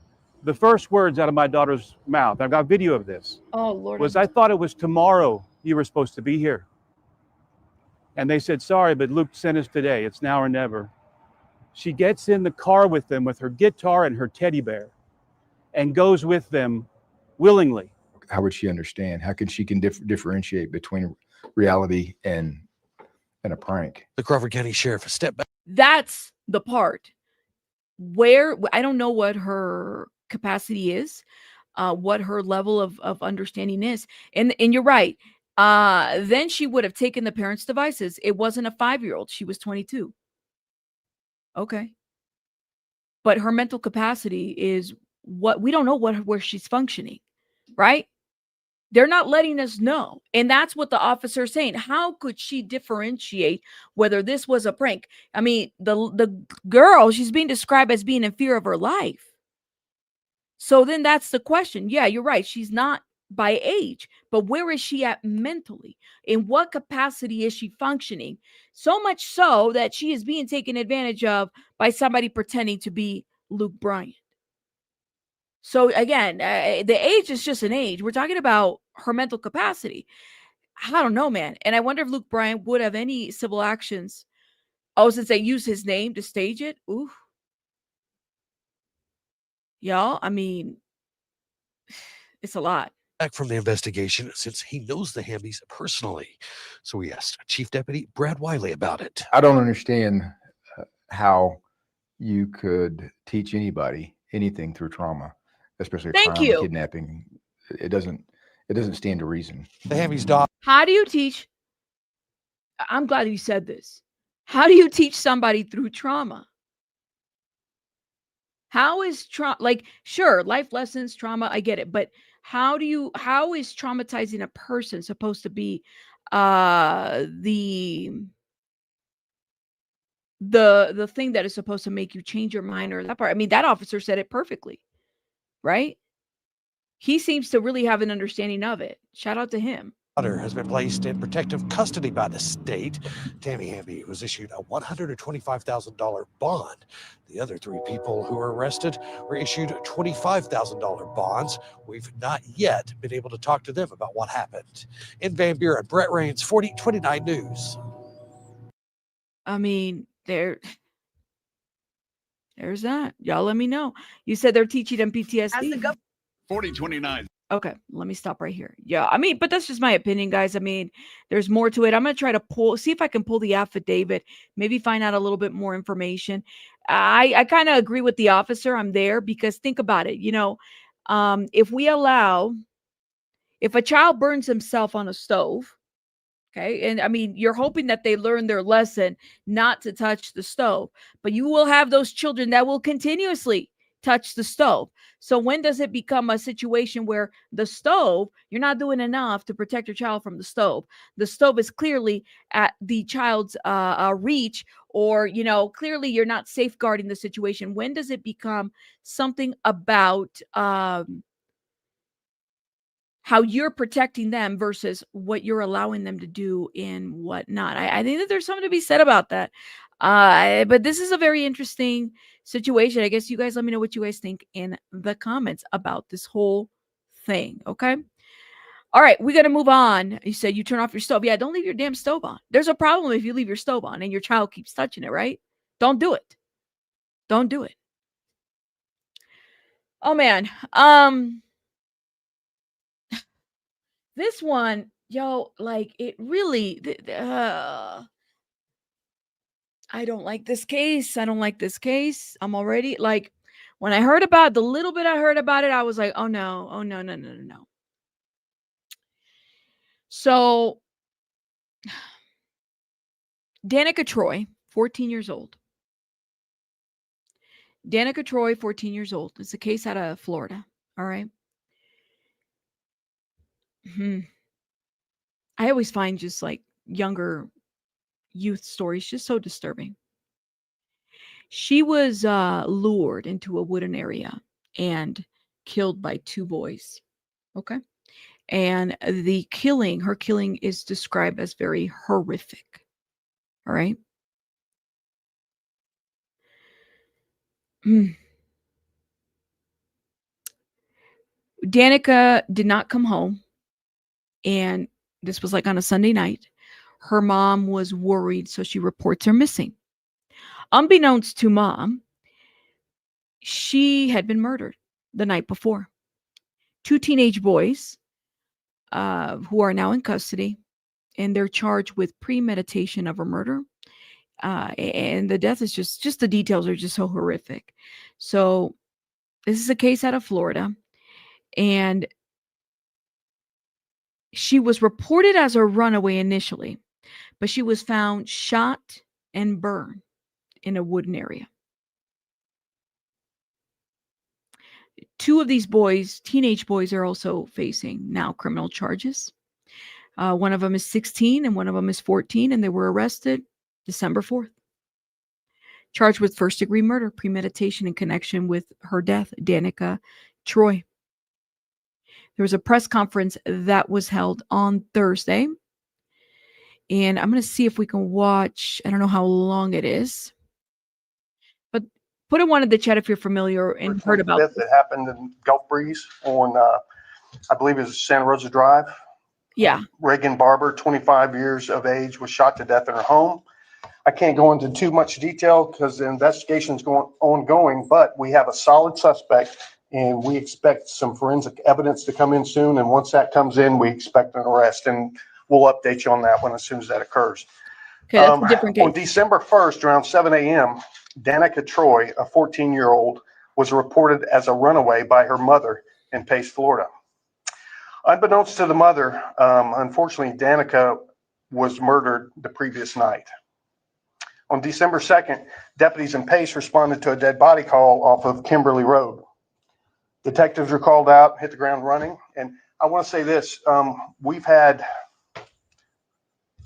The first words out of my daughter's mouth, I've got video of this, oh Lord, was, I thought it was tomorrow you were supposed to be here. And they said, sorry, but Luke sent us today. It's now or never. She gets in the car with them with her guitar and her teddy bear and goes with them willingly. How would she understand? How could she differentiate between reality and a prank? The Crawford County Sheriff stepped back. That's the part where I don't know what her capacity is, what her level of understanding is. And you're right. Then she would have taken the parents' devices. It wasn't a 5-year-old. She was 22. Okay. But her mental capacity is what we don't know where she's functioning, right? They're not letting us know. And that's what the officer is saying. How could she differentiate whether this was a prank? I mean, the girl, she's being described as being in fear of her life. So then that's the question. Yeah, you're right. She's not by age, but where is she at mentally? In what capacity is she functioning? So much so that she is being taken advantage of by somebody pretending to be Luke Bryan. So again, the age is just an age. We're talking about her mental capacity. I don't know, man. And I wonder if Luke Bryan would have any civil actions. Oh, since they use his name to stage it. Ooh. Y'all, I mean, it's a lot. Back from the investigation since he knows the Hambys personally. So we asked Chief Deputy Brad Wiley about it. I don't understand how you could teach anybody anything through trauma, especially a crime, kidnapping. It doesn't stand to reason. The Hambys' daughter. How do you teach? I'm glad you said this. How do you teach somebody through trauma? How is trauma, like, sure, life lessons, trauma, I get it. But how is traumatizing a person supposed to be the thing that is supposed to make you change your mind, or that part? I mean, that officer said it perfectly, right? He seems to really have an understanding of it. Shout out to him. Daughter has been placed in protective custody by the state. Tammy Hamby was issued a $125,000 bond. The other 3 people who were arrested were issued $25,000 bonds. We've not yet been able to talk to them about what happened. In Van Buren, Brett Rains, 4029 News. I mean, there's that. Y'all let me know. You said they're teaching them PTSD. 4029. Okay, let me stop right here. Yeah, I mean, but that's just my opinion, guys. I mean, there's more to it. I'm going to try to see if I can pull the affidavit, maybe find out a little bit more information. I kind of agree with the officer. I'm there because think about it. If a child burns himself on a stove, okay, and I mean, you're hoping that they learn their lesson not to touch the stove, but you will have those children that will continuously touch the stove. So when does it become a situation where the stove, you're not doing enough to protect your child from the stove? The stove is clearly at the child's reach, or, clearly you're not safeguarding the situation. When does it become something about how you're protecting them versus what you're allowing them to do and whatnot? I think that there's something to be said about that. But this is a very interesting situation. I guess you guys let me know what you guys think in the comments about this whole thing. Okay. All right. We're going to move on. You said you turn off your stove. Yeah. Don't leave your damn stove on. There's a problem if you leave your stove on and your child keeps touching it, right? Don't do it. Don't do it. Oh man. This one, like it really, I don't like this case. I don't like this case. I'm already like, when I heard about the little bit I heard about it, I was like, oh no, no, no, no. So Danica Troy, 14 years old. Danica Troy, 14 years old. It's a case out of Florida. All right. I always find just like younger youth stories just so disturbing. She was lured into a wooden area and killed by 2 boys. Okay. And her killing is described as very horrific. All right. Danica did not come home. And this was like on a Sunday night. Her mom was worried, so she reports her missing. Unbeknownst to mom, she had been murdered the night before. 2 teenage boys who are now in custody, and they're charged with premeditation of a murder. And the death is just the details are just so horrific. So this is a case out of Florida, and she was reported as a runaway initially, but she was found shot and burned in a wooden area. 2 of these boys, teenage boys, are also facing now criminal charges. One of them is 16 and one of them is 14, and they were arrested December 4th. Charged with first-degree murder, premeditation in connection with her death, Danica Troy. There was a press conference that was held on Thursday. And I'm going to see if we can watch. I don't know how long it is. But put a one in the chat if you're familiar and heard about it. It happened in Gulf Breeze on, I believe it was Santa Rosa Drive. Yeah. Reagan Barber, 25 years of age, was shot to death in her home. I can't go into too much detail because the investigation is ongoing, but we have a solid suspect and we expect some forensic evidence to come in soon. And once that comes in, we expect an arrest, and we'll update you on that one as soon as that occurs. Okay, that's a different case. On December 1st, around 7 a.m., Danica Troy, a 14-year-old, was reported as a runaway by her mother in Pace, Florida. Unbeknownst to the mother, unfortunately, Danica was murdered the previous night. On December 2nd, deputies in Pace responded to a dead body call off of Kimberly Road. Detectives are called out, hit the ground running. And I want to say this, we've had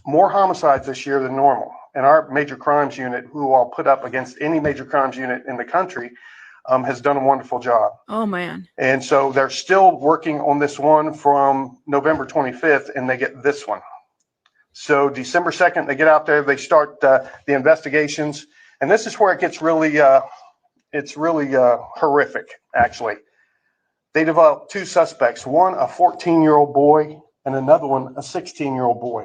more homicides this year than normal. And our major crimes unit, who I'll put up against any major crimes unit in the country, has done a wonderful job. Oh, man. And so they're still working on this one from November 25th, and they get this one. So December 2nd, they get out there, they start the investigations. And this is where it gets really, horrific, actually. They developed two suspects, one a 14-year-old boy and another one a 16-year-old boy.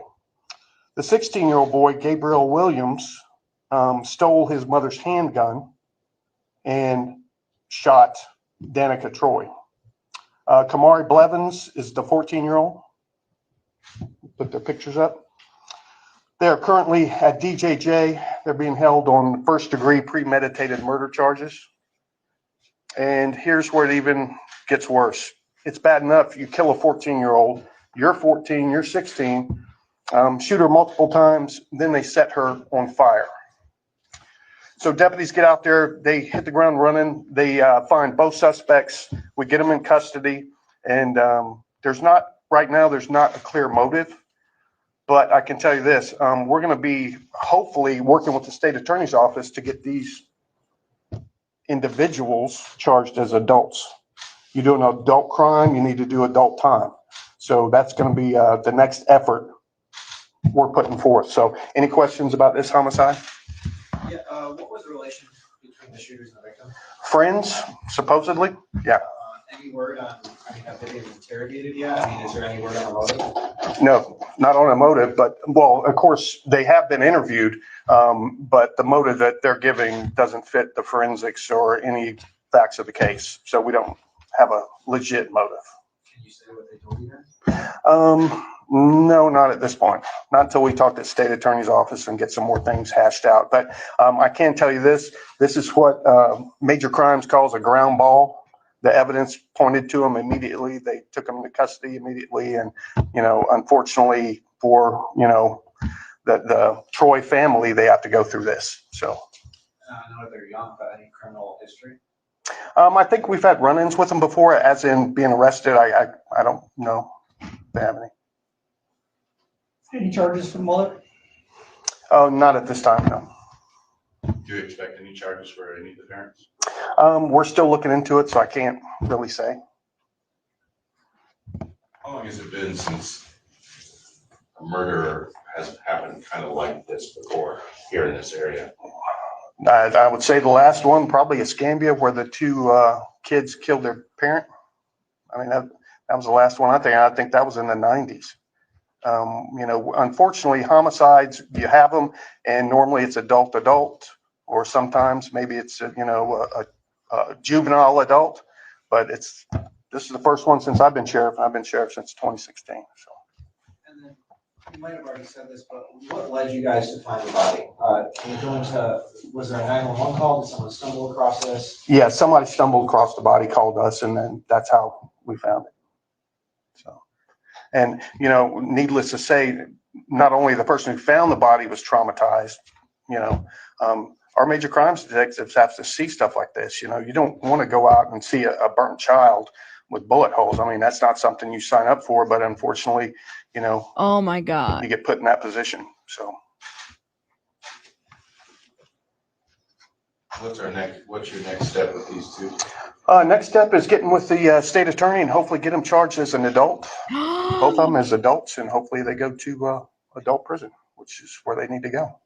The 16-year-old boy, Gabriel Williams, stole his mother's handgun and shot Danica Troy. Kamari Blevins is the 14-year-old. Put their pictures up. They are currently at DJJ. They're being held on first-degree premeditated murder charges. And here's where it even gets worse. It's bad enough you kill a 14-year-old, you're 14, you're 16, shoot her multiple times, then they set her on fire. So deputies get out there, they hit the ground running, they find both suspects, we get them in custody, and right now there's not a clear motive, but I can tell you this, we're gonna be hopefully working with the state attorney's office to get these individuals charged as adults. You do an adult crime, you need to do adult time. So that's going to be the next effort we're putting forth. So any questions about this homicide? Yeah, what was the relation between the shooters and the victim? Friends, supposedly, yeah. Any word on, have they been interrogated yet? Is there any word on a motive? No, not on a motive, but, well, of course, they have been interviewed, but the motive that they're giving doesn't fit the forensics or any facts of the case. So we don't have a legit motive. Can you say what they told you then? No, not at this point. Not until we talk to the state attorney's office and get some more things hashed out. But I can tell you this is what Major Crimes calls a ground ball. The evidence pointed to them immediately. They took them into custody immediately. And, unfortunately for, the Troy family, they have to go through this. So. I know they're young, but any criminal history? I think we've had run-ins with them before, as in being arrested. I don't know if they have any. Any charges for Mueller? Oh, not at this time, no. Do you expect any charges for any of the parents? We're still looking into it, so I can't really say. How long has it been since a murder has happened kind of like this before here in this area? I would say the last one, probably Escambia, where the two kids killed their parent. I mean, that was the last one. I think that was in the 90s. Unfortunately, homicides, you have them, and normally it's adult, or sometimes maybe it's a juvenile adult. But this is the first one since I've been sheriff. I've been sheriff since 2016. So. And then you might have already said this, but what led you guys to find the body? Can you go into, was there a 911 call? Did someone stumble across this? Yeah, somebody stumbled across the body, called us, and then that's how we found it. So, and needless to say, not only the person who found the body was traumatized, our major crimes detectives have to see stuff like this. You don't want to go out and see a burnt child with bullet holes. I mean, that's not something you sign up for, but unfortunately, oh my God, you get put in that position. So. What's your next step with these two? Next step is getting with the state attorney and hopefully get them charged as an adult. Both of them as adults, and hopefully they go to adult prison, which is where they need to go.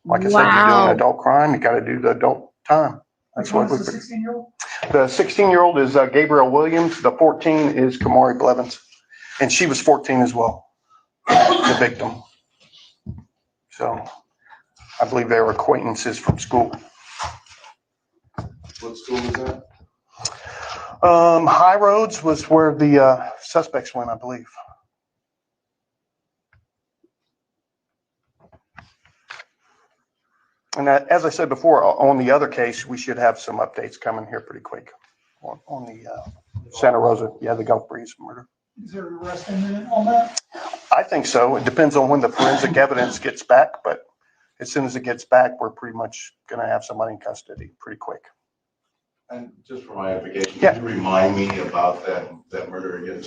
Like I said, you're doing adult crime, you got to do the adult time. That's what we. The 16-year-old? The 16-year-old is Gabriel Williams. The 14 is Kamari Blevins, and she was 14 as well, the victim. So I believe they were acquaintances from school. What school was that? High Roads was where the suspects went, I believe. And as I said before, on the other case, we should have some updates coming here pretty quick on the Santa Rosa, the Gulf Breeze murder. Is there an arrest imminent on that? I think so. It depends on when the forensic evidence gets back, but as soon as it gets back, we're pretty much going to have somebody in custody pretty quick. And just for my edification, Yeah. can you remind me about that murder again?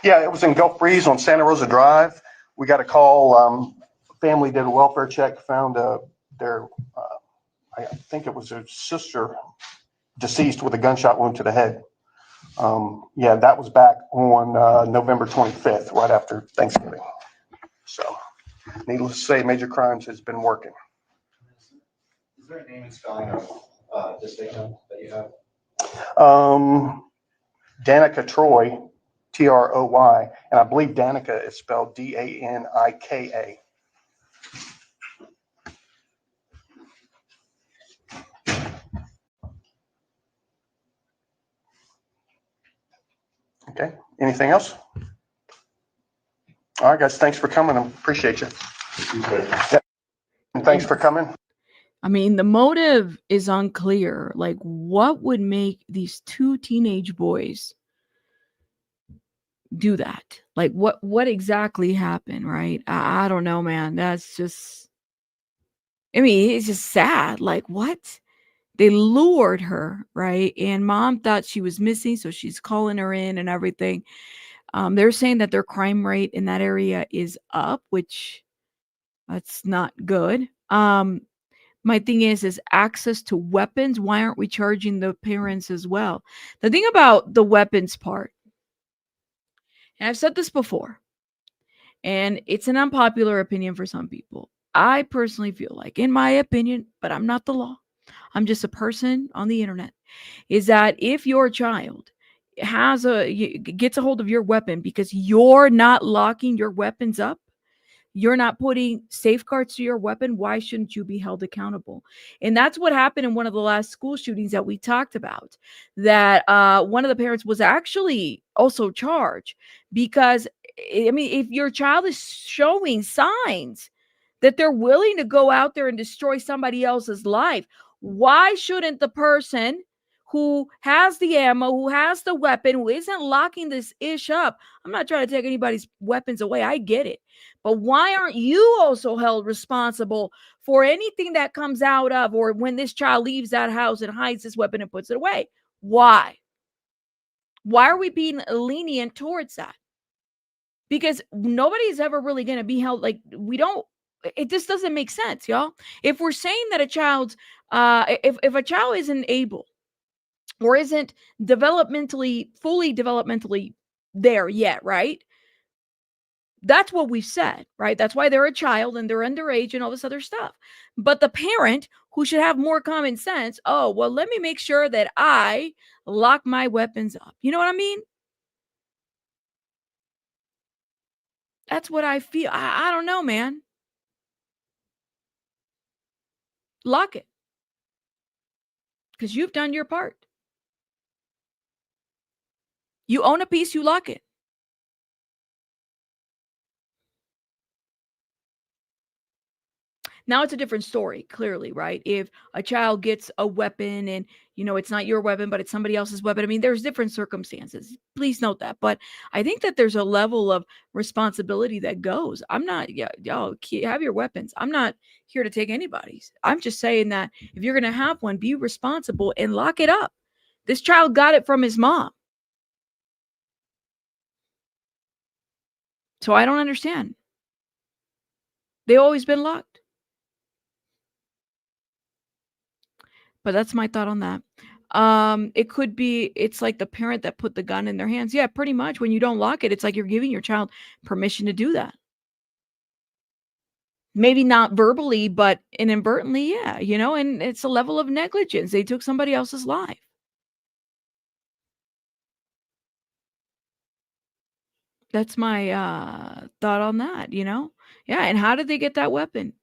Yeah, it was in Gulf Breeze on Santa Rosa Drive. We got a call, family did a welfare check, found their, I think it was their sister deceased with a gunshot wound to the head. Yeah, that was back on November 25th, right after Thanksgiving. So needless to say, Major Crimes has been working. Is there a name and spelling of this victim that you have? Danica Troy, Troy, and I believe Danica is spelled Danika. Okay, anything else? All right, guys, thanks for coming. I appreciate you. Yep. And thanks for coming. I mean, the motive is unclear. Like, what would make these two teenage boys do that? Like, what exactly happened, right? I don't know, man. That's just, I mean, it's just sad. Like, what? They lured her, right? And mom thought she was missing, so she's calling her in and everything. They're saying that their crime rate in that area is up, which that's not good. My thing is access to weapons. Why aren't we charging the parents as well? The thing about the weapons part, and I've said this before, and it's an unpopular opinion for some people. I personally feel like, in my opinion, but I'm not the law, I'm just a person on the internet, is that if your child gets a hold of your weapon because you're not locking your weapons up, you're not putting safeguards to your weapon, why shouldn't you be held accountable? And that's what happened in one of the last school shootings that we talked about, that one of the parents was actually also charged because, I mean, if your child is showing signs that they're willing to go out there and destroy somebody else's life, why shouldn't the person who has the ammo, who has the weapon, who isn't locking this ish up? I'm not trying to take anybody's weapons away. I get it. But why aren't you also held responsible for anything that comes out of, or when this child leaves that house and hides this weapon and puts it away? Why? Why are we being lenient towards that? Because nobody's ever really going to be held, like, we don't, it just doesn't make sense, y'all. If we're saying that a child's, if a child isn't able or isn't fully developmentally there yet, right? That's what we've said, right? That's why they're a child and they're underage and all this other stuff. But the parent who should have more common sense, oh, well, let me make sure that I lock my weapons up. You know what I mean? That's what I feel. I don't know, man. Lock it. Because you've done your part. You own a piece, you lock it. Now it's a different story, clearly, right? If a child gets a weapon and, you know, it's not your weapon, but it's somebody else's weapon. I mean, there's different circumstances. Please note that. But I think that there's a level of responsibility that goes. I'm not, y'all have your weapons. I'm not here to take anybody's. I'm just saying that if you're going to have one, be responsible and lock it up. This child got it from his mom. So I don't understand. They've always been locked. But that's my thought on that. It could be, it's like the parent that put the gun in their hands. Yeah, pretty much. When you don't lock it, it's like you're giving your child permission to do that. Maybe not verbally, but inadvertently, yeah, you know, and it's a level of negligence. They took somebody else's life. That's my thought on that, you know? Yeah, and how did they get that weapon?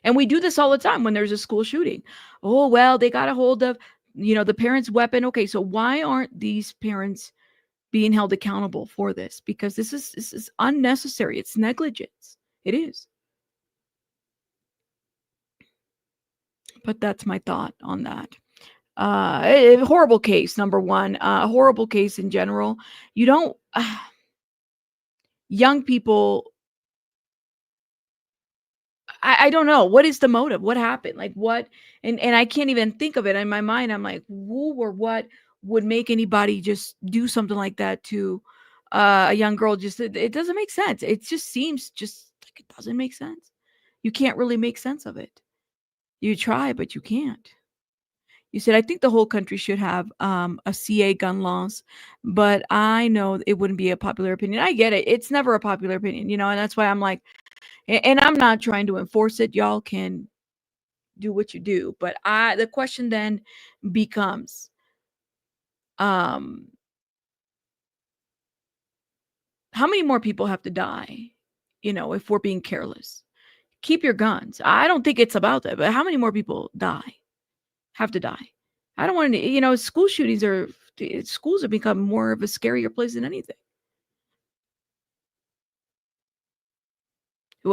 And we do this all the time when there's a school shooting. Oh, well, they got a hold of, you know, the parent's weapon. Okay, so why aren't these parents being held accountable for this? Because this is unnecessary. It's negligence. It is. But that's my thought on that. A horrible case, number one. A horrible case in general. You don't, young people, I don't know. What is the motive? What happened? Like what? And I can't even think of it in my mind. I'm like, who or what would make anybody just do something like that to a young girl? Just it doesn't make sense. It just seems just like it doesn't make sense. You can't really make sense of it. You try, but you can't. You said, I think the whole country should have a CA gun laws, but I know it wouldn't be a popular opinion. I get it. It's never a popular opinion, you know, and that's why I'm like, and I'm not trying to enforce it. Y'all can do what you do. But the question then becomes, how many more people have to die, you know, if we're being careless? Keep your guns. I don't think it's about that, but how many more people have to die? I don't want to, you know, schools have become more of a scarier place than anything.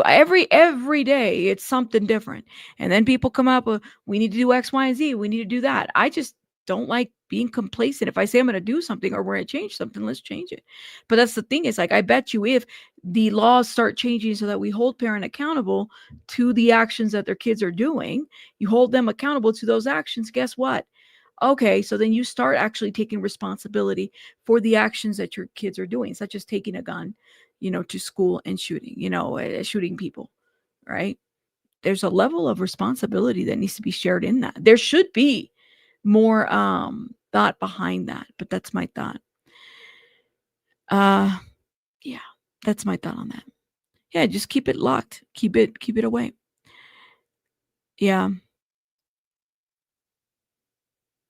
Every day it's something different. And then people come up with, we need to do X, Y, and Z. We need to do that. I just don't like being complacent. If I say I'm going to do something or we're going to change something, let's change it. But that's the thing. Is like, I bet you if the laws start changing so that we hold parent accountable to the actions that their kids are doing, you hold them accountable to those actions. Guess what? Okay, so then you start actually taking responsibility for the actions that your kids are doing, such as taking a gun, you know, to school and shooting, you know, shooting people, right? There's a level of responsibility that needs to be shared in that. There should be more thought behind that, but that's my thought. Yeah, that's my thought on that. Yeah, just keep it locked. Keep it away. Yeah.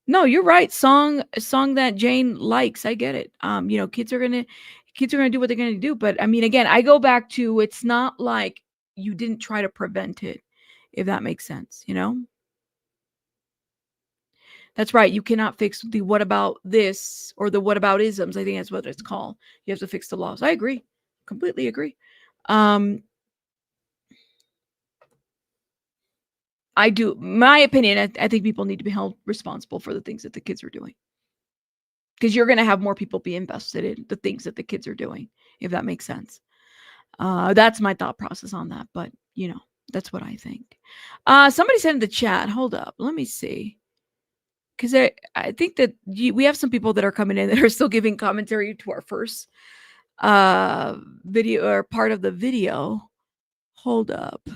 No, you're right. A song that Jane likes. I get it. You know, kids are gonna do what they're gonna do. But I mean, again, I go back to, it's not like you didn't try to prevent it, if that makes sense, you know? That's right. You cannot fix the what about this or the what about isms. I think that's what it's called. You have to fix the laws. I agree. Completely agree. I do. My opinion, I think people need to be held responsible for the things that the kids are doing. Because you're going to have more people be invested in the things that the kids are doing, if that makes sense. That's my thought process on that. But, you know, that's what I think. Somebody said in the chat, hold up, let me see. Because I think that we have some people that are coming in that are still giving commentary to our first video or part of the video. Hold up.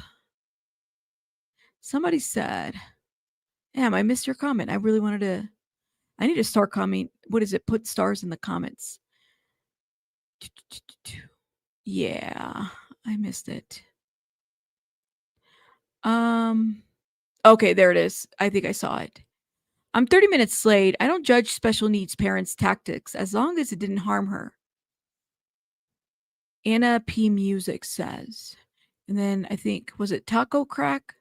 Somebody said, damn, I missed your comment. I really wanted to. I need to start commenting. What is it? Put stars in the comments. Yeah, I missed it. Okay, there it is. I think I saw it. I'm 30 minutes late. I don't judge special needs parents' tactics as long as it didn't harm her. Anna P. Music says. And then I think, was it Taco Crack?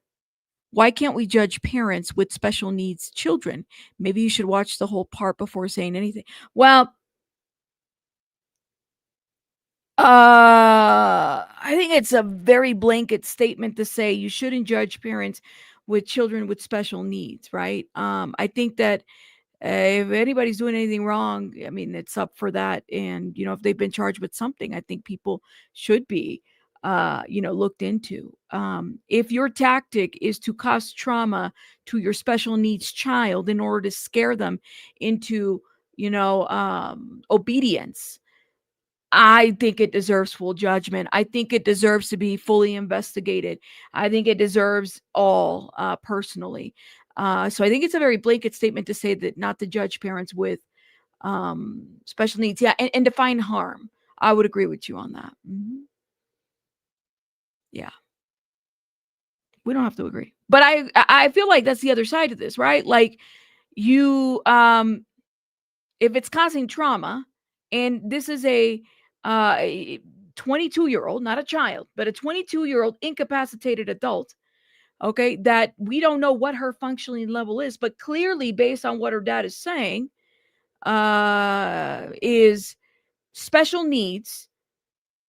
Why can't we judge parents with special needs children? Maybe you should watch the whole part before saying anything. Well, I think it's a very blanket statement to say you shouldn't judge parents with children with special needs, right? I think that if anybody's doing anything wrong, I mean, it's up for that. And, you know, if they've been charged with something, I think people should be, you know, looked into. If your tactic is to cause trauma to your special needs child in order to scare them into, you know, obedience, I think it deserves full judgment. I think it deserves to be fully investigated. I think it deserves all, personally. So I think it's a very blanket statement to say that not to judge parents with special needs. Yeah, and define harm. I would agree with you on that. Mm-hmm. Yeah. We don't have to agree. But I feel like that's the other side of this, right? Like you, if it's causing trauma, and this is a 22-year-old, not a child, but a 22-year-old incapacitated adult, okay, that we don't know what her functioning level is, but clearly based on what her dad is saying, is special needs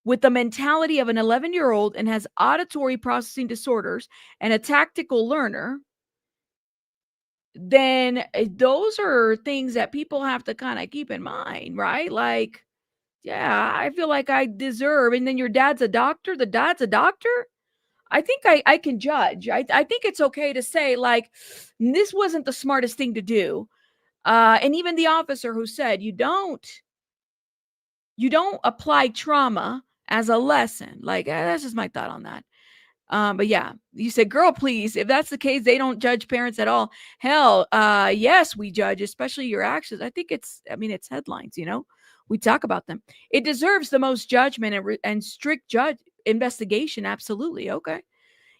with the mentality of an 11-year-old and has auditory processing disorders and a tactical learner, then those are things that people have to kind of keep in mind, right? Like, yeah, I feel like I deserve. And then your dad's a doctor. The dad's a doctor. I think I can judge. I think it's okay to say, like, this wasn't the smartest thing to do. And even the officer who said, you don't apply trauma as a lesson. Like, that's just my thought on that. But yeah, you said, girl, please, if that's the case, they don't judge parents at all. Hell, yes, we judge, especially your actions. I think it's headlines, we talk about them. It deserves the most judgment and strict judge investigation. Absolutely. Okay.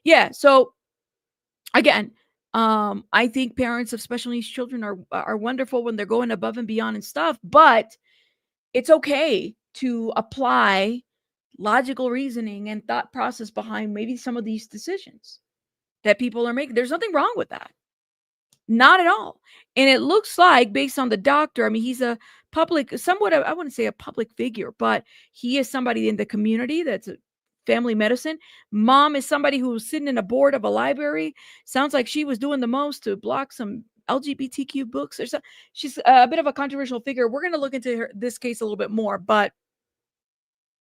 Yeah. So again, I think parents of special needs children are wonderful when they're going above and beyond and stuff, but it's okay to apply logical reasoning and thought process behind maybe some of these decisions that people are making. There's nothing wrong with that. Not at all. And it looks like, based on the doctor, I mean, he's a public, somewhat, I wouldn't say a public figure, but he is somebody in the community that's a family medicine. Mom is somebody who was sitting in a board of a library. Sounds like she was doing the most to block some LGBTQ books or something. She's a bit of a controversial figure. We're going to look into this case a little bit more, but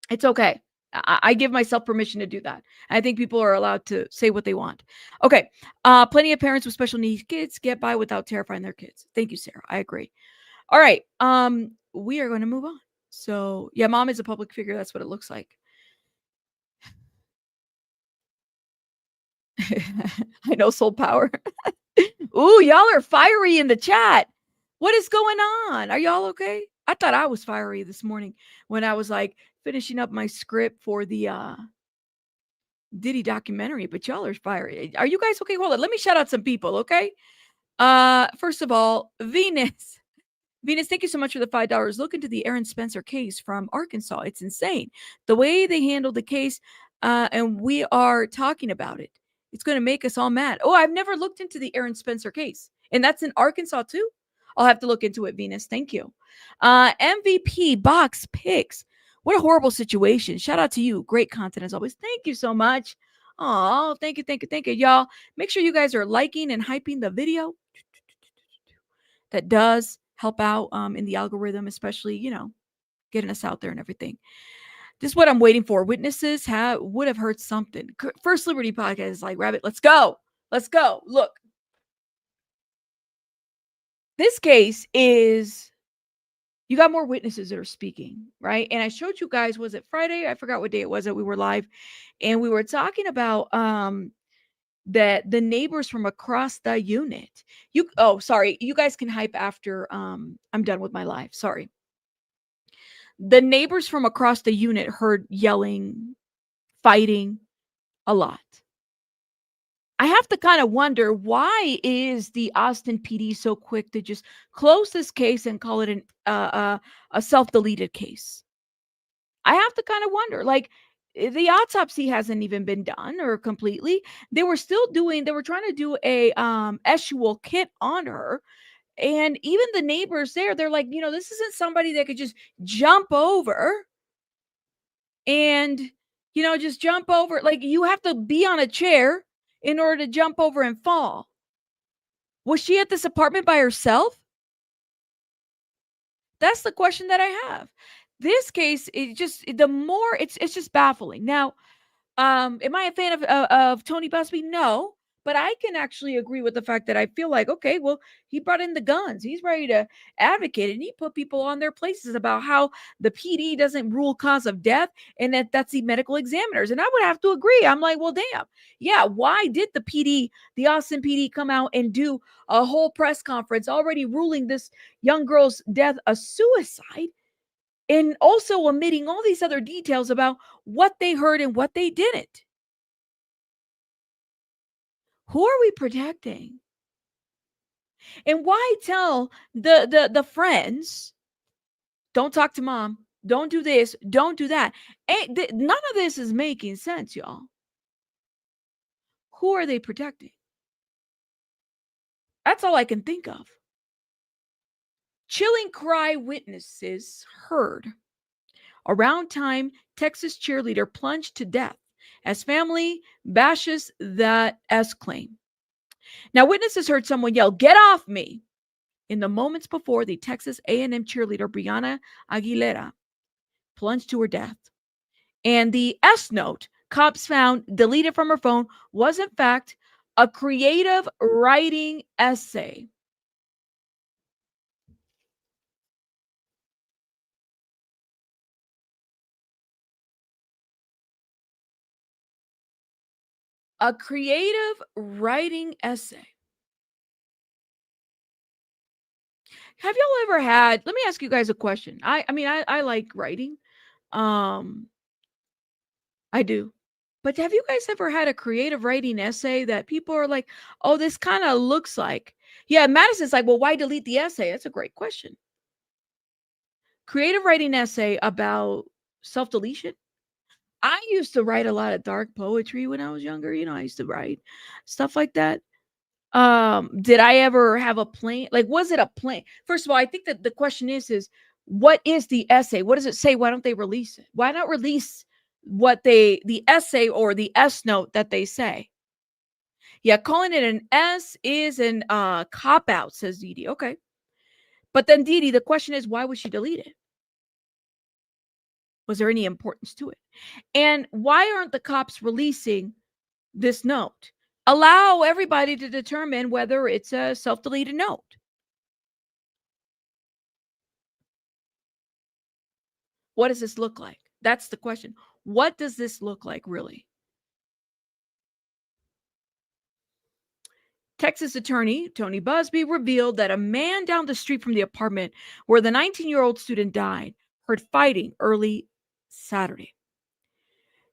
it's okay. I give myself permission to do that. I think people are allowed to say what they want. Okay. Plenty of parents with special needs kids get by without terrifying their kids. Thank you, Sarah. I agree. All right. We are going to move on. So yeah, mom is a public figure. That's what it looks like. I know, soul power. Ooh, y'all are fiery in the chat. What is going on? Are y'all okay? I thought I was fiery this morning when I was like finishing up my script for the Diddy documentary, but y'all are fiery. Are you guys okay? Hold on. Let me shout out some people, okay? First of all, Venus. Venus, thank you so much for the $5. Look into the Aaron Spencer case from Arkansas. It's insane. The way they handled the case, and we are talking about it. It's going to make us all mad. Oh, I've never looked into the Aaron Spencer case. And that's in Arkansas too? I'll have to look into it, Venus. Thank you. MVP Box Picks. What a horrible situation. Shout out to you. Great content as always. Thank you so much. Oh, thank you, thank you, thank you. Y'all, make sure you guys are liking and hyping the video. That does help out in the algorithm, especially, getting us out there and everything. This is what I'm waiting for. Witnesses would have heard something. First Liberty Podcast is like, Rabbit, let's go. Let's go. Look. This case is, you got more witnesses that are speaking, right? And I showed you guys, was it Friday? I forgot what day it was that we were live. And we were talking about that the neighbors from across the unit. Sorry. You guys can hype after I'm done with my live. Sorry. The neighbors from across the unit heard yelling, fighting a lot. I have to kind of wonder, why is the Austin PD so quick to just close this case and call it a self-deleted case? I have to kind of wonder, like, the autopsy hasn't even been done or completely. They were trying to do a Eschwol kit on her. And even the neighbors there, they're like, this isn't somebody that could just jump over and, just jump over. Like, you have to be on a chair in order to jump over and fall. Was she at this apartment by herself? That's the question that I have. This case is just, the more it's just baffling. Now, am I a fan of Tony Busby? No, but I can actually agree with the fact that I feel like, okay, well, he brought in the guns. He's ready to advocate, and he put people on their places about how the PD doesn't rule cause of death, and that's the medical examiners. And I would have to agree. I'm like, well, damn. Yeah, why did the Austin PD come out and do a whole press conference already ruling this young girl's death a suicide? And also omitting all these other details about what they heard and what they didn't. Who are we protecting? And why tell the friends, don't talk to mom, don't do this, don't do that? None of this is making sense, y'all. Who are they protecting? That's all I can think of. Chilling cry witnesses heard. Around time, Texas cheerleader plunged to death as family bashes that S claim. Now, witnesses heard someone yell, "Get off me," in the moments before the Texas A&M cheerleader Brianna Aguilera plunged to her death. And the S note cops found deleted from her phone was in fact a creative writing essay. A creative writing essay. Have y'all ever had, let me ask you guys a question. I mean, I like writing. I do. But have you guys ever had a creative writing essay that people are like, oh, this kind of looks like? Yeah, Madison's like, well, why delete the essay? That's a great question. Creative writing essay about self-deletion. I used to write a lot of dark poetry when I was younger. You know, I used to write stuff like that. Did I ever have a plan? Like, was it a plan? First of all, I think that the question is what is the essay? What does it say? Why don't they release it? Why not release the essay or the S note that they say? Yeah, calling it an S is an cop out, says Dee Dee. Okay. But then Dee Dee, the question is, why would she delete it? Was there any importance to it? And why aren't the cops releasing this note? Allow everybody to determine whether it's a self-deleted note. What does this look like? That's the question. What does this look like, really? Texas attorney Tony Busby revealed that a man down the street from the apartment where the 19-year-old student died heard fighting early Saturday.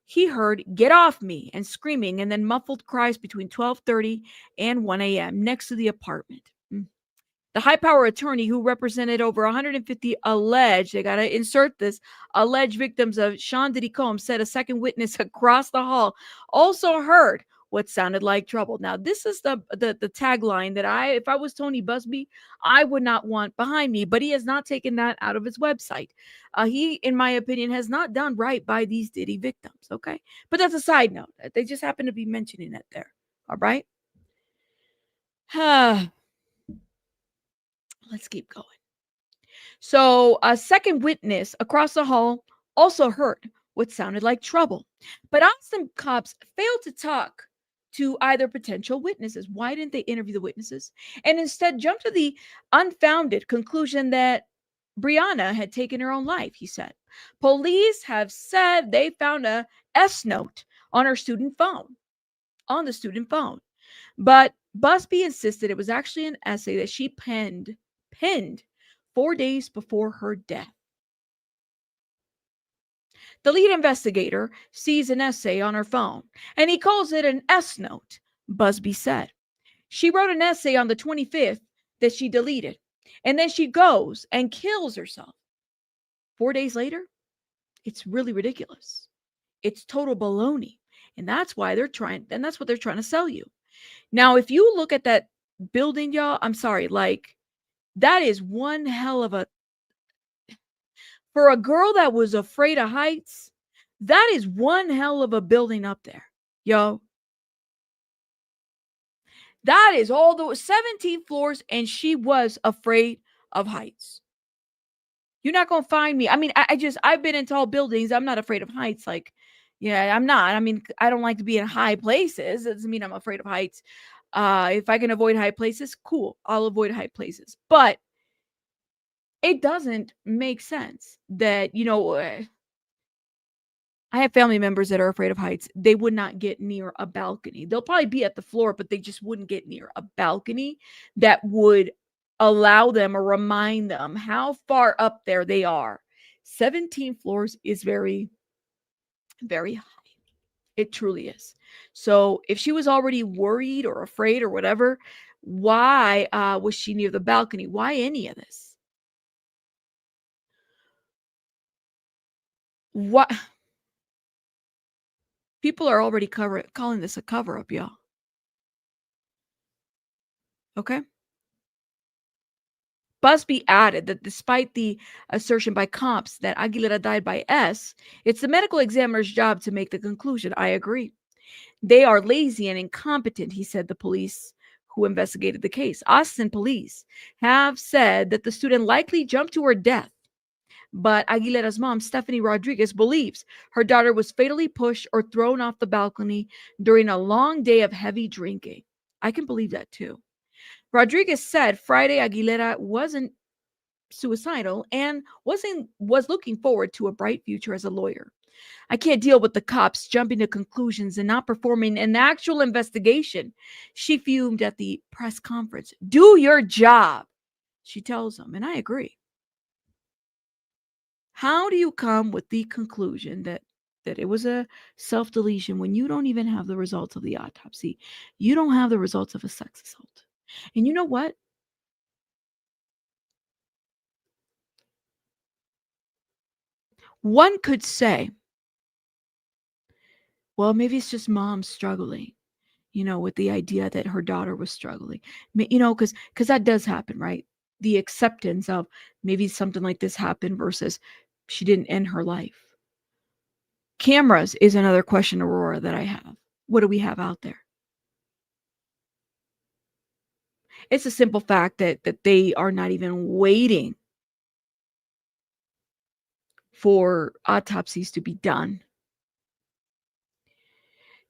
He heard "get off me" and screaming, and then muffled cries between 12:30 and 1 a.m. next to the apartment. The high-power attorney who represented over 150 alleged, they got to insert this, alleged victims of Sean Diddy Combs said a second witness across the hall also heard what sounded like trouble. Now, this is the tagline that if I was Tony Busby, I would not want behind me, but he has not taken that out of his website. He, in my opinion, has not done right by these Diddy victims, okay? But that's a side note. They just happen to be mentioning it there, all right? Let's keep going. So a second witness across the hall also heard what sounded like trouble. But Austin cops failed to talk to either potential witnesses. Why didn't they interview the witnesses? And instead jumped to the unfounded conclusion that Brianna had taken her own life, he said. Police have said they found a S note on her student phone, on the student phone. But Busby insisted it was actually an essay that she penned 4 days before her death. The lead investigator sees an essay on her phone, and he calls it an S note, Busby said. She wrote an essay on the 25th that she deleted, and then she goes and kills herself. 4 days later? It's really ridiculous. It's total baloney. And that's why that's what they're trying to sell you. Now, if you look at that building, y'all, I'm sorry, like, that is one hell of a, for a girl that was afraid of heights, that is one hell of a building up there, yo. That is all the 17 floors, and she was afraid of heights. You're not going to find me. I mean, I've been in tall buildings. I'm not afraid of heights. Like, yeah, I'm not. I mean, I don't like to be in high places. That doesn't mean I'm afraid of heights. If I can avoid high places, cool. I'll avoid high places. But it doesn't make sense that, I have family members that are afraid of heights. They would not get near a balcony. They'll probably be at the floor, but they just wouldn't get near a balcony that would allow them or remind them how far up there they are. 17 floors is very, very high. It truly is. So if she was already worried or afraid or whatever, why was she near the balcony? Why any of this? What? People are already calling this a cover-up, y'all. Okay? Busby added that despite the assertion by cops that Aguilera died by S, it's the medical examiner's job to make the conclusion. I agree. They are lazy and incompetent, he said, the police who investigated the case. Austin police have said that the student likely jumped to her death But Aguilera's mom, Stephanie Rodriguez, believes her daughter was fatally pushed or thrown off the balcony during a long day of heavy drinking. I can believe that too. Rodriguez said Friday Aguilera wasn't suicidal and was looking forward to a bright future as a lawyer. I can't deal with the cops jumping to conclusions and not performing an actual investigation. She fumed at the press conference. Do your job, she tells them, and I agree. How do you come with the conclusion that it was a self-deletion when you don't even have the results of the autopsy? You don't have the results of a sex assault. And you know what? One could say, well, maybe it's just mom struggling, with the idea that her daughter was struggling. Because that does happen, right? The acceptance of maybe something like this happened versus she didn't end her life. Cameras is another question, Aurora, that I have. What do we have out there? It's a simple fact that they are not even waiting for autopsies to be done.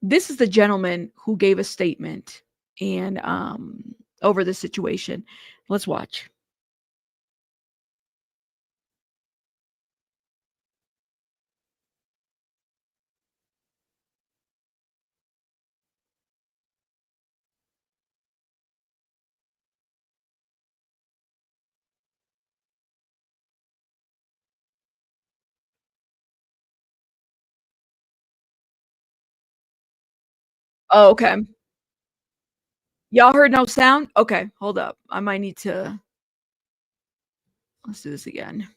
This is the gentleman who gave a statement and over the situation. Let's watch. Oh, okay. Y'all heard no sound? Okay, hold up. I might need to. Let's do this again.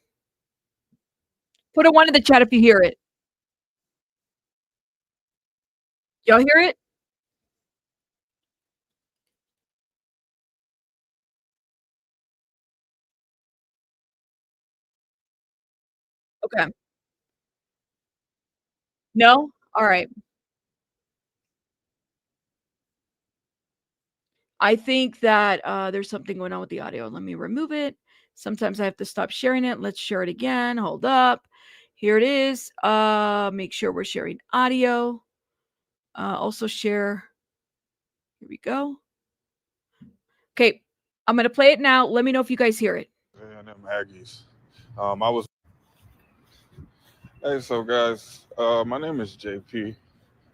Put a 1 in the chat if you hear it. Y'all hear it? Okay. No? All right. I think that there's something going on with the audio. Let me remove it. Sometimes I have to stop sharing it. Let's share it again. Hold up. Here it is. Make sure we're sharing audio. Also share. Here we go. Okay. I'm going to play it now. Let me know if you guys hear it. And them Aggies. Hey, so guys, my name is JP.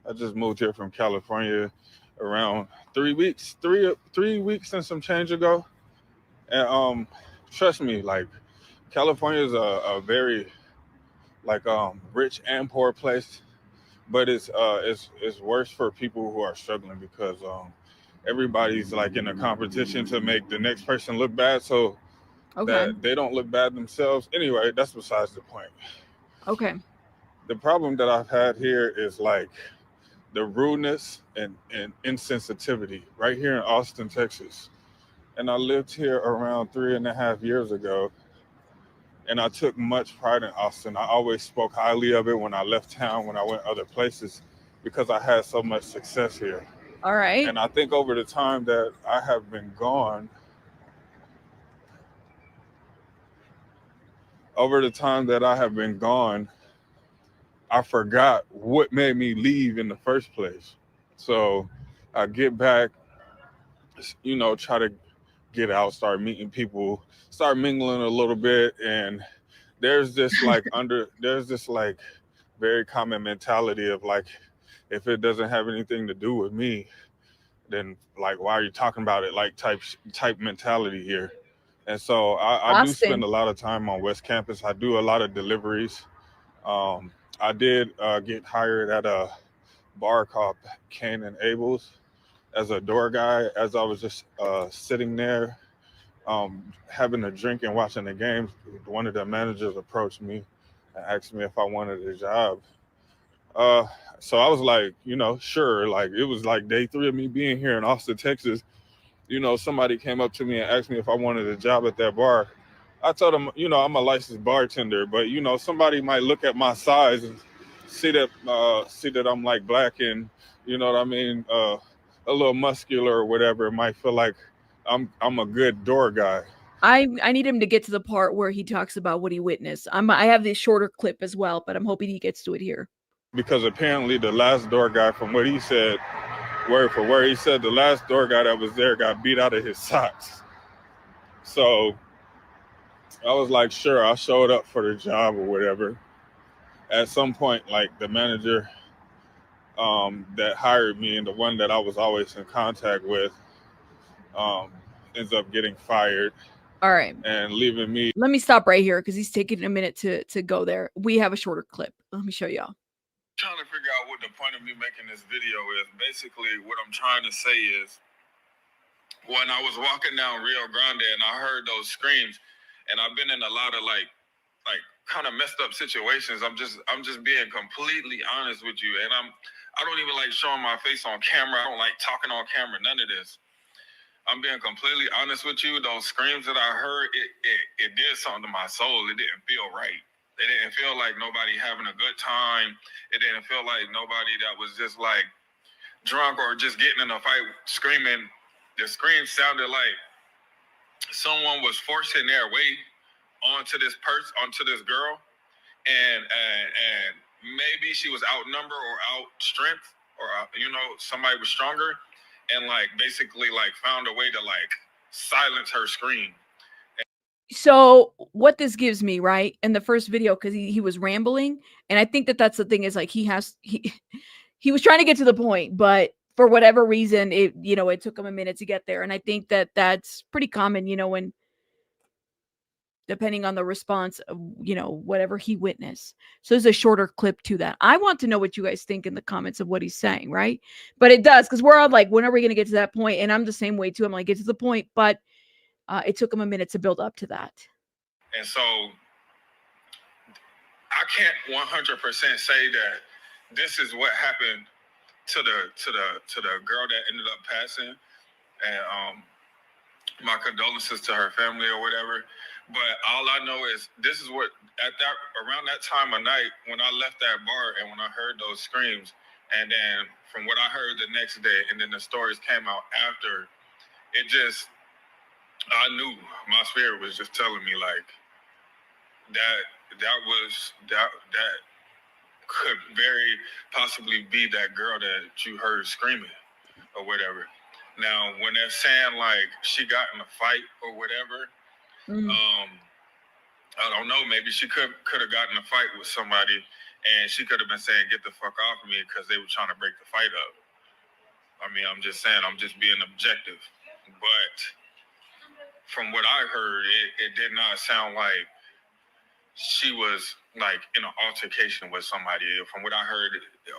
I just moved here from California around 3 weeks, three weeks and some change ago. And trust me, like California is a very rich and poor place, but it's worse for people who are struggling because everybody's like in a competition to make the next person look bad, so that they don't look bad themselves. Anyway, that's besides the point. Okay. The problem that I've had here is like the rudeness and insensitivity right here in Austin, Texas. And I lived here around 3.5 years ago. And I took much pride in Austin. I always spoke highly of it when I left town, when I went other places, because I had so much success here. All right. And I think over the time that I have been gone, I forgot what made me leave in the first place. So I get back, try to get out, start meeting people, start mingling a little bit. And there's this very common mentality of like, if it doesn't have anything to do with me, then like, why are you talking about it? Like type mentality here. And so I do spend a lot of time on West Campus. I do a lot of deliveries. I did get hired at a bar called Cain and Abel's as a door guy, as I was just sitting there having a drink and watching the games. One of the managers approached me and asked me if I wanted a job. So I was like, sure. Like it was like day 3 of me being here in Austin, Texas. Somebody came up to me and asked me if I wanted a job at that bar. I told them, I'm a licensed bartender, but somebody might look at my size and see that I'm like black and a little muscular or whatever. It might feel like I'm a good door guy. I need him to get to the part where he talks about what he witnessed. I have this shorter clip as well, but I'm hoping he gets to it here. Because apparently the last door guy, from what he said, word for word, he said the last door guy that was there got beat out of his socks. So I was like, sure, I showed up for the job or whatever. At some point, like the manager that hired me and the one that I was always in contact with ends up getting fired. All right. And leaving me. Let me stop right here because he's taking a minute to go there. We have a shorter clip. Let me show y'all. Trying to figure out what the point of me making this video is. Basically, what I'm trying to say is, when I was walking down Rio Grande and I heard those screams, and I've been in a lot of like kind of messed up situations. I'm just being completely honest with you, and I don't even like showing my face on camera. I don't like talking on camera. None of this. I'm being completely honest with you. Those screams that I heard, it did something to my soul. It didn't feel right. It didn't feel like nobody having a good time. It didn't feel like nobody that was just like drunk or just getting in a fight screaming. The scream sounded like someone was forcing their way onto this girl, and maybe she was outnumbered or out strength, or somebody was stronger, and like basically like found a way to like silence her scream. So what this gives me, right, in the first video, because he was rambling, and I think that's the thing, is like he was trying to get to the point, but for whatever reason, it took him a minute to get there. And I think that's pretty common, when depending on the response of, whatever he witnessed. So there's a shorter clip to that. I want to know what you guys think in the comments of what he's saying, right? But it does, because we're all like, when are we going to get to that point? And I'm the same way too. I'm like, get to the point, but it took him a minute to build up to that. And so I can't 100% say that this is what happened to the girl that ended up passing, and my condolences to her family or whatever. But all I know is this is what around that time of night when I left that bar and when I heard those screams, and then from what I heard the next day, and then the stories came out after, I knew my spirit was just telling me like that could very possibly be that girl that you heard screaming or whatever. Now, when they're saying like she got in a fight or whatever, I don't know. Maybe she could have gotten in a fight with somebody, and she could have been saying, "Get the fuck off of me," because they were trying to break the fight up. I mean, I'm just saying, I'm just being objective. But from what I heard, it did not sound like she was like in an altercation with somebody. From what I heard,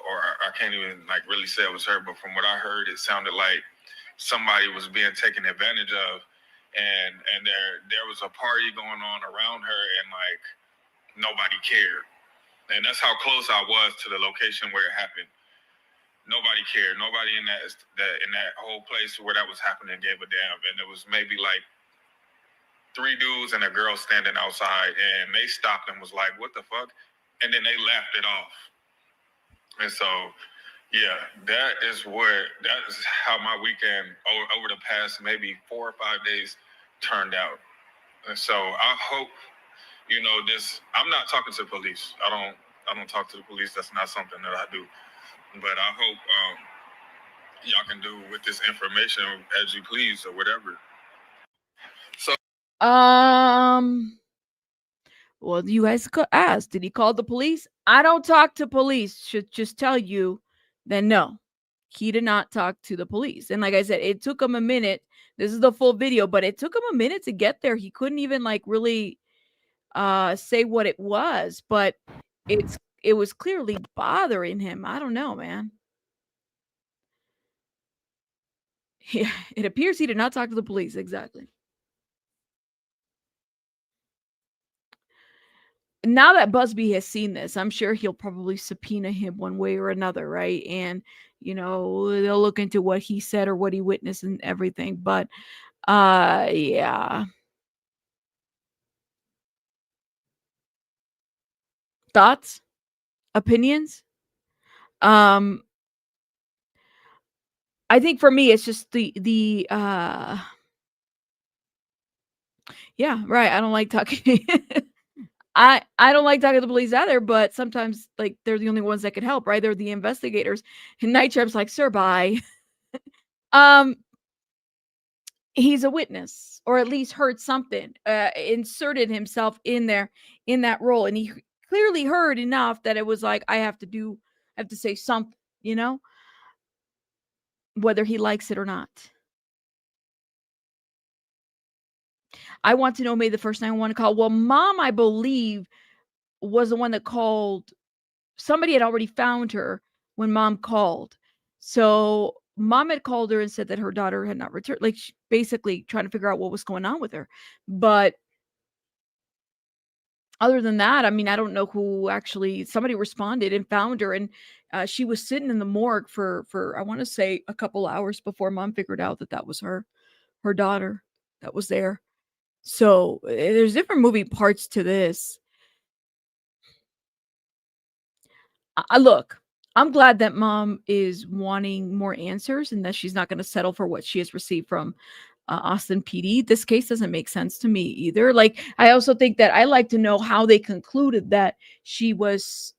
or I can't even like really say it was her, but from what I heard, it sounded like somebody was being taken advantage of, and there was a party going on around her, and like nobody cared. And that's how close I was to the location where it happened. Nobody cared. Nobody in that whole place where that was happening gave a damn. And it was maybe like 3 dudes and a girl standing outside, and they stopped and was like, "What the fuck?" And then they laughed it off. And so, yeah, that is how my weekend over the past maybe 4 or 5 days turned out. And so I hope, this. I'm not talking to the police. I don't talk to the police. That's not something that I do. But I hope y'all can do with this information as you please or whatever. So. Well, you guys could ask, did he call the police? I don't talk to police. Should just tell you that no, he did not talk to the police. And like I said, it took him a minute. This is the full video, but it took him a minute to get there. He couldn't even like really say what it was, but it was clearly bothering him. I don't know, man. Yeah, it appears he did not talk to the police. Exactly. Now that Busby has seen this, I'm sure he'll probably subpoena him one way or another, right? And, they'll look into what he said or what he witnessed and everything. But, yeah. Thoughts? Opinions? I think for me, it's just Yeah, right. I don't like talking. I don't like talking to the police either, but sometimes like they're the only ones that can help, right? They're the investigators. And Night Trap's like, sir, bye. um, he's a witness, or at least heard something, inserted himself in there in that role, and he clearly heard enough that it was like, I have to say something, you know, whether he likes it or not. I want to know, made the first 911 call. Well, mom, I believe, was the one that called. Somebody had already found her when mom called. So mom had called her and said that her daughter had not returned, like basically trying to figure out what was going on with her. But other than that, I mean, I don't know who actually. Somebody responded and found her, and she was sitting in the morgue for I want to say a couple hours before mom figured out that that was her daughter that was there. So there's different moving parts to this. Look, I'm glad that mom is wanting more answers and that she's not going to settle for what she has received from Austin PD. This case doesn't make sense to me either. Like, I also think that I like to know how they concluded that she was,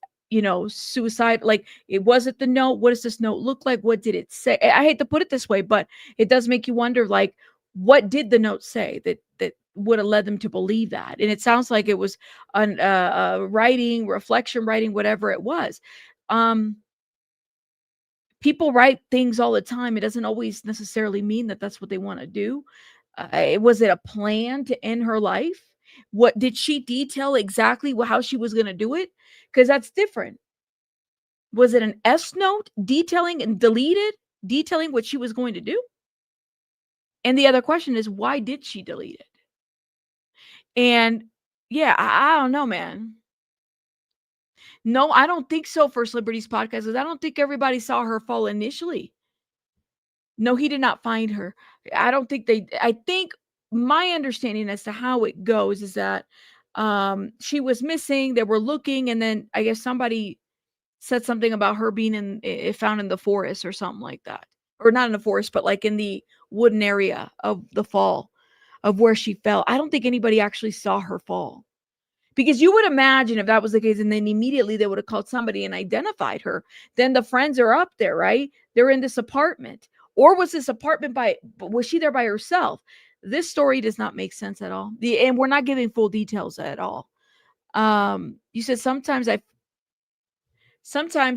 suicide. Like, it wasn't the note. What does this note look like? What did it say? I hate to put it this way, but it does make you wonder, like, what did the note say that would have led them to believe that? And it sounds like it was writing, reflection writing, whatever it was. People write things all the time. It doesn't always necessarily mean that that's what they want to do. Was it a plan to end her life? What did she detail exactly how she was going to do it? Because that's different. Was it an S note detailing and detailing what she was going to do? And the other question is, why did she delete it? And yeah, I don't know, man. No, I don't think so for Liberty's podcast, because I don't think everybody saw her fall initially. No, he did not find her. I think my understanding as to how it goes is that she was missing. They were looking, and then I guess somebody said something about her being found in the forest or something like that. Or not in the forest, but like in the wooden area of the fall of where she fell. I don't think anybody actually saw her fall. Because you would imagine if that was the case, and then immediately they would have called somebody and identified her. Then the friends are up there, right? They're in this apartment. Or was this apartment was she there by herself? This story does not make sense at all. And we're not giving full details at all. You said sometimes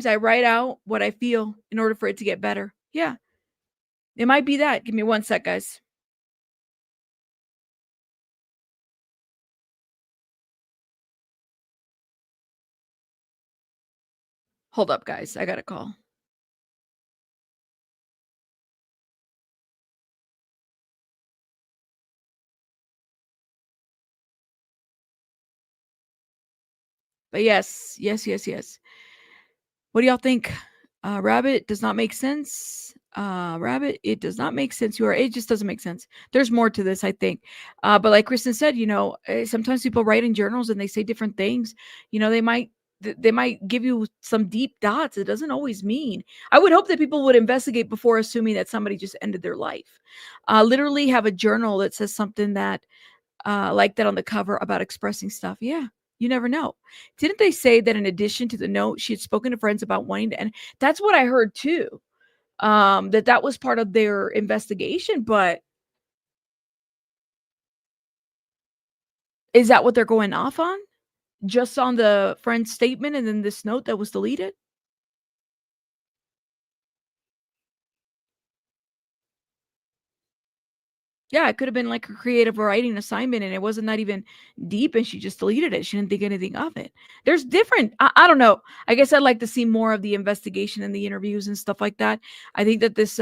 I write out what I feel in order for it to get better. Yeah, it might be that. Give me one sec, guys. Hold up, guys. I got a call. But yes. What do y'all think? Rabbit does not make sense. Rabbit, it does not make sense. It just doesn't make sense. There's more to this, I think. But like Kristen said, sometimes people write in journals and they say different things. They might give you some deep dots. It doesn't always mean. I would hope that people would investigate before assuming that somebody just ended their life. Literally have a journal that says something that like that on the cover about expressing stuff. Yeah. You never know. Didn't they say that in addition to the note, she had spoken to friends about wanting to end? That's what I heard too. That was part of their investigation, but is that what they're going off on? Just on the friend's statement and then this note that was deleted? Yeah, it could have been like a creative writing assignment and it wasn't that even deep and she just deleted it. She didn't think anything of it. There's different, I don't know. I guess I'd like to see more of the investigation and the interviews and stuff like that. I think that this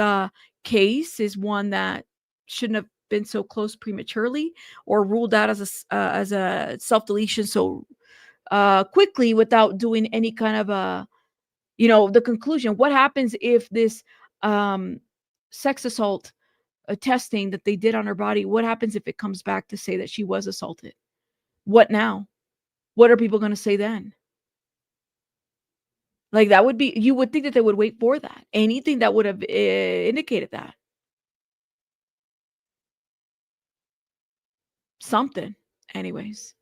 case is one that shouldn't have been so close prematurely or ruled out as a self-deletion so quickly without doing any kind of the conclusion. What happens if this sex assault testing that they did on her body, what happens if it comes back to say that she was assaulted? What now? What are people going to say then? Like, that would be, you would think that they would wait for that. Anything that would have indicated that. something. Anyways.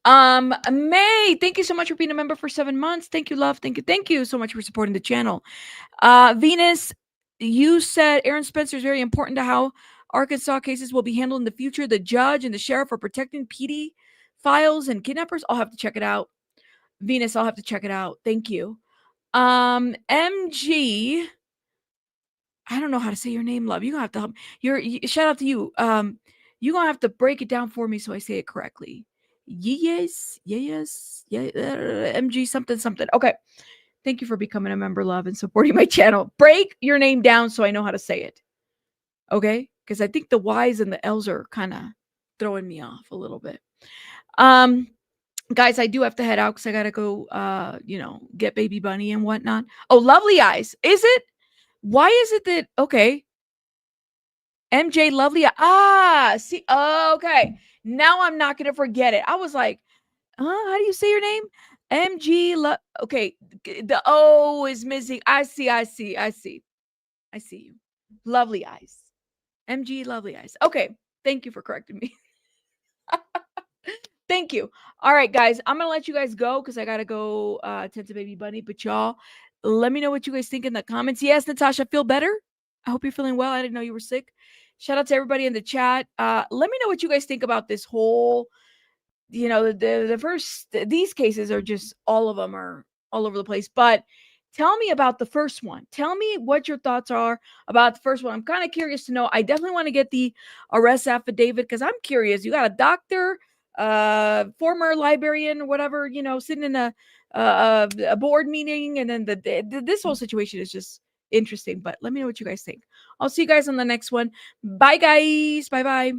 May, thank you so much for being a member for 7 months. Thank you, love. Thank you so much for supporting the channel. Venus, you said Aaron Spencer is very important to how Arkansas cases will be handled in the future. The judge and the sheriff are protecting PD files and kidnappers. I'll have to check it out. Venus, I'll have to check it out. Thank you. MG, I don't know how to say your name, love. You're gonna have to help. Shout out to you. You're gonna have to break it down for me so I say it correctly. Yes, MG something. Okay. Thank you for becoming a member, love, and supporting my channel. Break your name down so I know how to say it. Okay? Because I think the Y's and the L's are kind of throwing me off a little bit. Guys, I do have to head out because I gotta go get baby bunny and whatnot. Oh, lovely eyes. Is it? Why is it that okay? MJ lovely. See, okay. Now I'm not gonna forget it. I was like, how do you say your name? MG. Okay, the O is missing. I see you. Lovely eyes. MG lovely eyes. Okay, thank you for correcting me. Thank you. All right, guys, I'm gonna let you guys go because I gotta go tend to baby bunny. But y'all, let me know what you guys think in the comments. Yes, Natasha, feel better. I hope you're feeling well. I didn't know you were sick. Shout out to everybody in the chat. Let me know what you guys think about this whole, the first, these cases are just, all of them are all over the place. But tell me about the first one. Tell me what your thoughts are about the first one. I'm kind of curious to know. I definitely want to get the arrest affidavit because I'm curious. You got a doctor, former librarian, whatever, sitting in a board meeting, and then this whole situation is just interesting. But let me know what you guys think. I'll see you guys on the next one. Bye, guys. Bye.